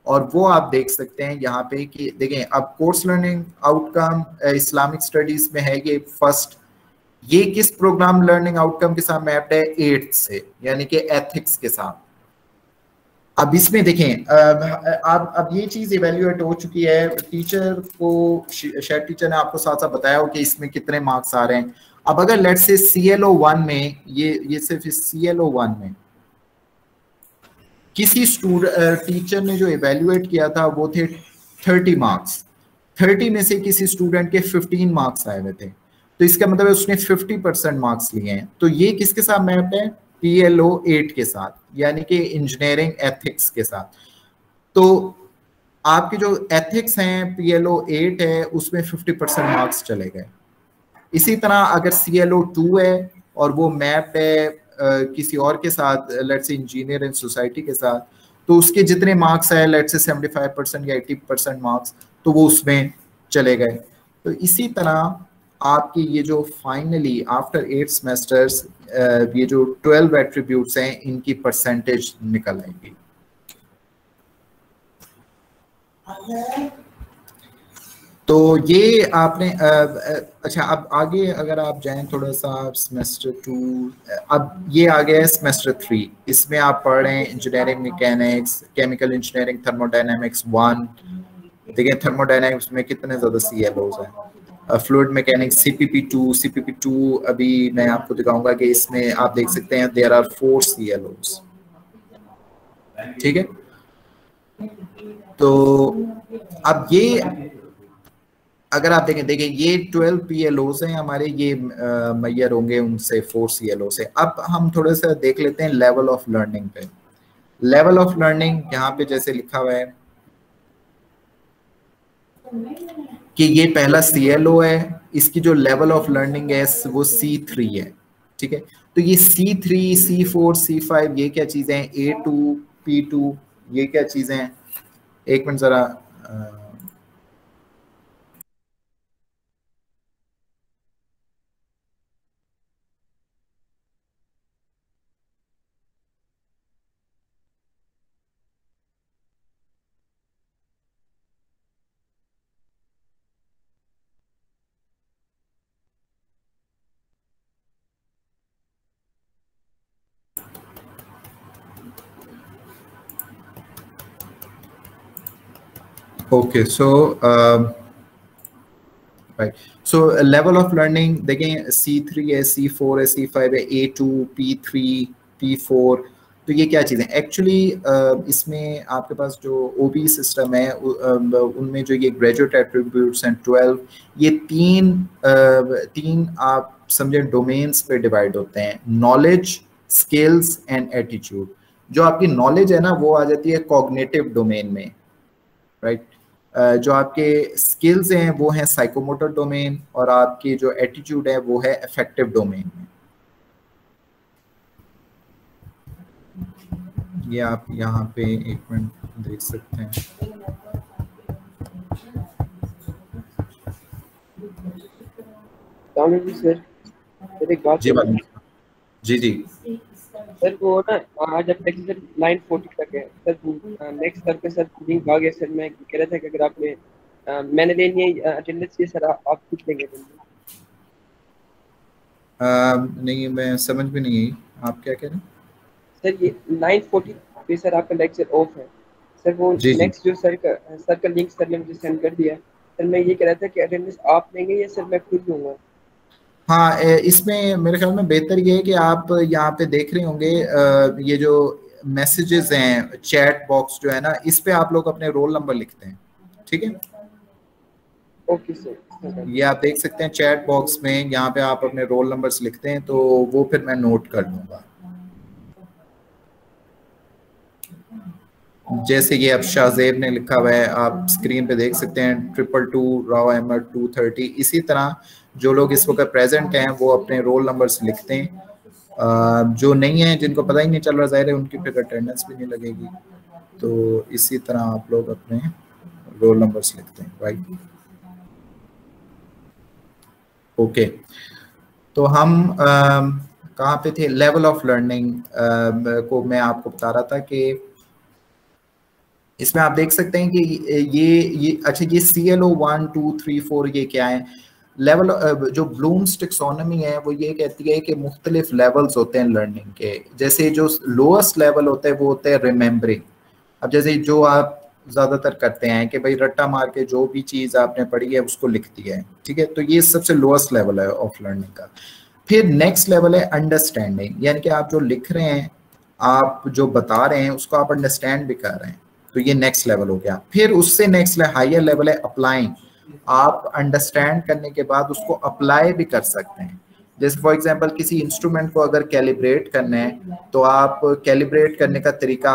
और वो आप देख सकते हैं यहाँ पे कि देखें अब course learning outcome Islamic studies में है ये फर्स्ट, ये किस प्रोग्राम लर्निंग आउटकम के साथ मैप्ड है, 8th से, यानी कि एथिक्स के साथ। अब इसमें देखें अब ये चीज इवेल्युएट हो चुकी है, टीचर को शायद टीचर ने आपको साथ साथ बताया हो कि इसमें कितने मार्क्स आ रहे हैं। अब अगर लेट्स से CLO1 में ये सिर्फ CLO1 में किसी टीचर ने जो इवेल्युएट किया था वो थे 30 मार्क्स, 30 में से किसी स्टूडेंट के 15 मार्क्स आए हुए थे, तो इसका मतलब है उसने 50% मार्क्स लिए हैं। तो ये किसके साथ मैप है, PLO8 के साथ, यानी कि इंजीनियरिंग एथिक्स के साथ। तो आपके जो एथिक्स हैं PLO8 है उसमें 50% मार्क्स चले गए। इसी तरह अगर CLO2 है और वो मैप है किसी और के साथ, let's say engineer in society के साथ, तो उसके जितने मार्क्स है लेट्स से 75% या 80% मार्क्स, तो वो उसमें चले गए। तो इसी तरह आपकी ये जो फाइनली आफ्टर 8 सेमेस्टर्स ये जो 12 एट्रीब्यूट्स हैं इनकी परसेंटेज निकल आएगी। तो ये आपने अच्छा अब आगे अगर आप जाएं थोड़ा सा सेमेस्टर 2, अब ये आ गया है सेमेस्टर 3, इसमें आप पढ़ रहे हैं engineering mechanics, chemical engineering, thermodynamics 1। देखिए थर्मोडायनामिक्स में कितने ज्यादा CLOs हैं, फ्लूइड मैकेनिक्स CPP2 अभी मैं आपको दिखाऊंगा कि इसमें आप देख सकते हैं देयर आर 4 CLOs, ठीक है। तो अब ये अगर आप देखें ये 12 PLOs हैं हमारे, ये मैयर होंगे उनसे 4 CLO से। अब हम थोड़ा सा देख लेते हैं लेवल ऑफ लर्निंग पे। लेवल ऑफ लर्निंग यहाँ पे जैसे लिखा हुआ है कि ये पहला CLO है, इसकी जो लेवल ऑफ लर्निंग है वो C3 है, ठीक है। तो ये C3, C4, C5 ये क्या चीजें हैं, A2, P2 ये क्या चीजें हैं, एक मिनट जरा okay. So right, so level of learning देखें C3 है, C4 है, C5 है, A2, P3, P4। तो ये क्या चीज़ें एक्चुअली इसमें आपके पास जो OB सिस्टम है उनमें जो ये ग्रेजुएट एट्रीब्यूट्स हैं 12, ये तीन आप समझे डोमेन्स पे डिवाइड होते हैं, नॉलेज, स्किल्स एंड एटीट्यूड। जो आपकी नॉलेज है ना वो आ जाती है कॉग्निटिव डोमेन में, राइट। जो आपके स्किल्स हैं वो हैं साइकोमोटर डोमेन, और आपकी जो एटीट्यूड है वो है अफेक्टिव डोमेन में। ये आप यहाँ पे एक मिनट देख सकते हैं। सर एक बात जी जी सर, वो ना आज अब तक सर 9:40 तक है सर, नेक्स्ट सर पे सर लिंक आ गया सर। मैं कह रहा था कि अगर आपने मैंने लेनी है अटेंडेंस ये सर आप पूछ लेंगे। नहीं मैं समझ भी नहीं आई आप क्या कह रहे हैं सर। ये 9:40 पे सर आपका लेक्चर ऑफ है सर, वो नेक्स्ट जो सर का लिंक सर ने मुझे सेंड कर दिया सर। मैं ये कह रहा था कि अटेंडेंस आप लेंगे या सर मैं खुद लूँगा। हाँ, इसमें मेरे ख्याल में बेहतर ये है कि आप यहाँ पे देख रहे होंगे ये जो मैसेजेस हैं, चैट बॉक्स जो है ना, इस पे आप लोग अपने रोल नंबर लिखते हैं, ठीक है। Okay sir. ये आप देख सकते हैं चैट बॉक्स में, यहाँ पे आप अपने रोल नंबर्स लिखते हैं, तो वो फिर मैं नोट कर लूंगा। जैसे ये अब शाहजेब ने लिखा हुआ है, आप स्क्रीन पे देख सकते हैं 222 राव अहमद 230। इसी तरह जो लोग इस वक्त प्रेजेंट हैं वो अपने रोल नंबर्स लिखते हैं। जो नहीं है, जिनको पता ही नहीं चल रहा, जाहिर है उनकी फिर अटेंडेंस भी नहीं लगेगी। तो इसी तरह आप लोग अपने रोल नंबर्स लिखते हैं, राइट। ओके, तो हम कहाँ पे थे? लेवल ऑफ लर्निंग को मैं आपको बता रहा था कि इसमें आप देख सकते हैं कि ये अच्छा, ये CLO 1 2 3 4 ये क्या है? लेवल जो ब्लूम्स टेक्सोनॉमी है वो ये कहती है कि मुख्तलिफ लेवल्स होते हैं लर्निंग के। जैसे जो लोएस्ट लेवल होता है वो होता है रिमेम्बरिंग। अब जैसे जो आप ज़्यादातर करते हैं कि भाई रट्टा मार के जो भी चीज़ आपने पढ़ी है उसको लिख दिया है, ठीक है, तो ये सबसे लोएस्ट लेवल है ऑफ लर्निंग का। फिर नेक्स्ट लेवल है अंडरस्टैंडिंग, यानी कि आप जो लिख रहे हैं, आप जो बता रहे हैं उसको आप अंडरस्टैंड भी कर रहे हैं, तो ये नेक्स्ट लेवल हो गया। फिर उससे नेक्स्ट हायर लेवल है अप्लाइंग। आप अंडरस्टैंड करने के बाद उसको अप्लाई भी कर सकते हैं। जैसे फॉर एग्जांपल किसी इंस्ट्रूमेंट को अगर कैलिब्रेट करना है तो आप कैलिब्रेट करने का तरीका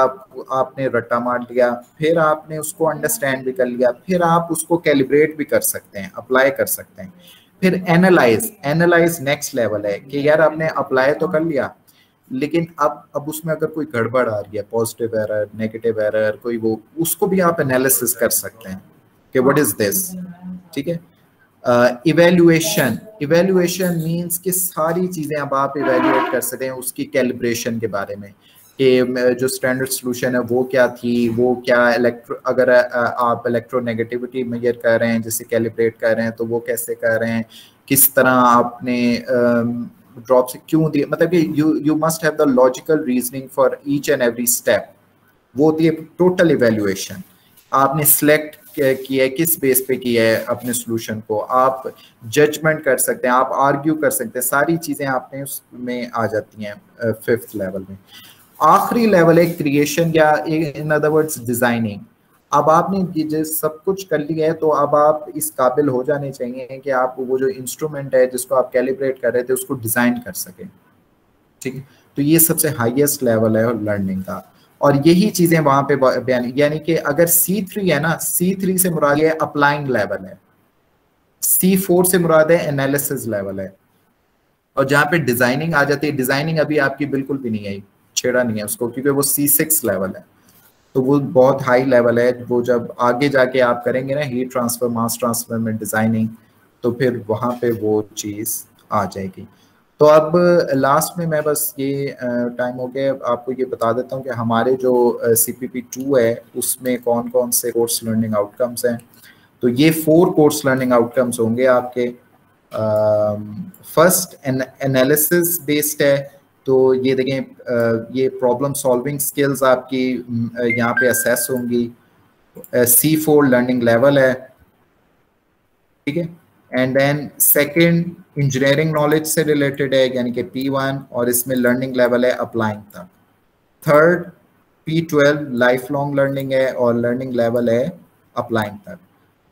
आपने रट्टा मार लिया, फिर आपने उसको अंडरस्टैंड भी कर लिया, फिर आप उसको कैलिब्रेट भी कर सकते हैं, अप्लाई कर सकते हैं। फिर एनालाइज नेक्स्ट लेवल है कि यार आपने अप्लाई तो कर लिया, लेकिन अब उसमें अगर कोई गड़बड़ आ रही है, पॉजिटिव एरर, नेगेटिव एरर, कोई वो, उसको भी आप एनालिसिस कर सकते हैं कि व्हाट इज दिस, ठीक है। इवेल्युएशन मींस कि सारी चीजें अब आप इवेल्युएट कर सकते हैं उसकी कैलिब्रेशन के बारे में, कि जो स्टैंडर्ड सॉल्यूशन है वो क्या थी, वो क्या अगर आप इलेक्ट्रोनेगेटिविटी मेजर कर रहे हैं, जैसे कैलिब्रेट कर रहे हैं, तो वो कैसे कर रहे हैं, किस तरह आपने ड्रॉप से क्यों दिए, मतलब कि you must have the logical reasoning for each and every step. वो होती है टोटल इवेल्युएशन। आपने सिलेक्ट किया है, किस बेस पे किया है अपने सॉल्यूशन को, आप जजमेंट कर सकते हैं, आप आर्ग्यू कर सकते हैं, सारी चीजें आपने उसमें आ जाती हैं फिफ्थ लेवल में। आखिरी लेवल है क्रिएशन, या इन अदर वर्ड्स डिजाइनिंग। अब आपने ये सब कुछ कर लिया है, तो अब आप इस काबिल हो जाने चाहिए कि आप वो जो इंस्ट्रूमेंट है जिसको आप कैलिब्रेट कर रहे थे उसको डिजाइन कर सकें, ठीक है। तो ये सबसे हाईएस्ट लेवल है लर्निंग का, और यही चीजें वहां पे बयान, यानी कि अगर C3 है ना, C3 से मुराद है अप्लाइंग लेवल है, C4 से मुराद है एनालिसिस लेवल है, और जहाँ पे डिजाइनिंग आ जाती है, डिजाइनिंग अभी आपकी बिल्कुल भी नहीं आई, छेड़ा नहीं है उसको, क्योंकि वो C6 लेवल है, तो वो बहुत हाई लेवल है। वो जब आगे जाके आप करेंगे ना हीट ट्रांसफर, मास ट्रांसफर में डिजाइनिंग, तो फिर वहां पे वो चीज आ जाएगी। तो अब लास्ट में मैं बस ये टाइम हो गया, आपको ये बता देता हूँ कि हमारे जो CPP2 है उसमें कौन कौन से कोर्स लर्निंग आउटकम्स हैं। तो ये 4 कोर्स लर्निंग आउटकम्स होंगे आपके। फर्स्ट एनालिसिस बेस्ड है, तो ये देखें, ये प्रॉब्लम सॉल्विंग स्किल्स आपकी यहाँ पे असेस होंगी। C4 लर्निंग लेवल है, ठीक है। And then second engineering knowledge से रिलेटेड है, यानी कि P1, और इसमें लर्निंग लेवल है अप्लाइंग तक। Third P12 life long learning है और लर्निंग लेवल है अप्लाइंग तक।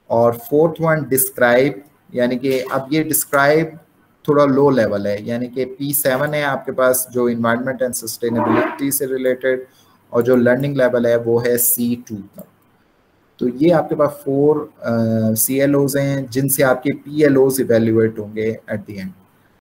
और फोर्थ वन डिस्क्राइब, यानी कि अब ये डिस्क्राइब थोड़ा लो लेवल है, यानी कि P7 है आपके पास जो इन्वायरमेंट एंड सस्टेनेबिलिटी से रिलेटेड, और जो लर्निंग लेवल है वो है C2 तक। तो ये आपके पास 4 CLOs हैं जिनसे आपके PLOs इवेल्युएट होंगे एट द एंड।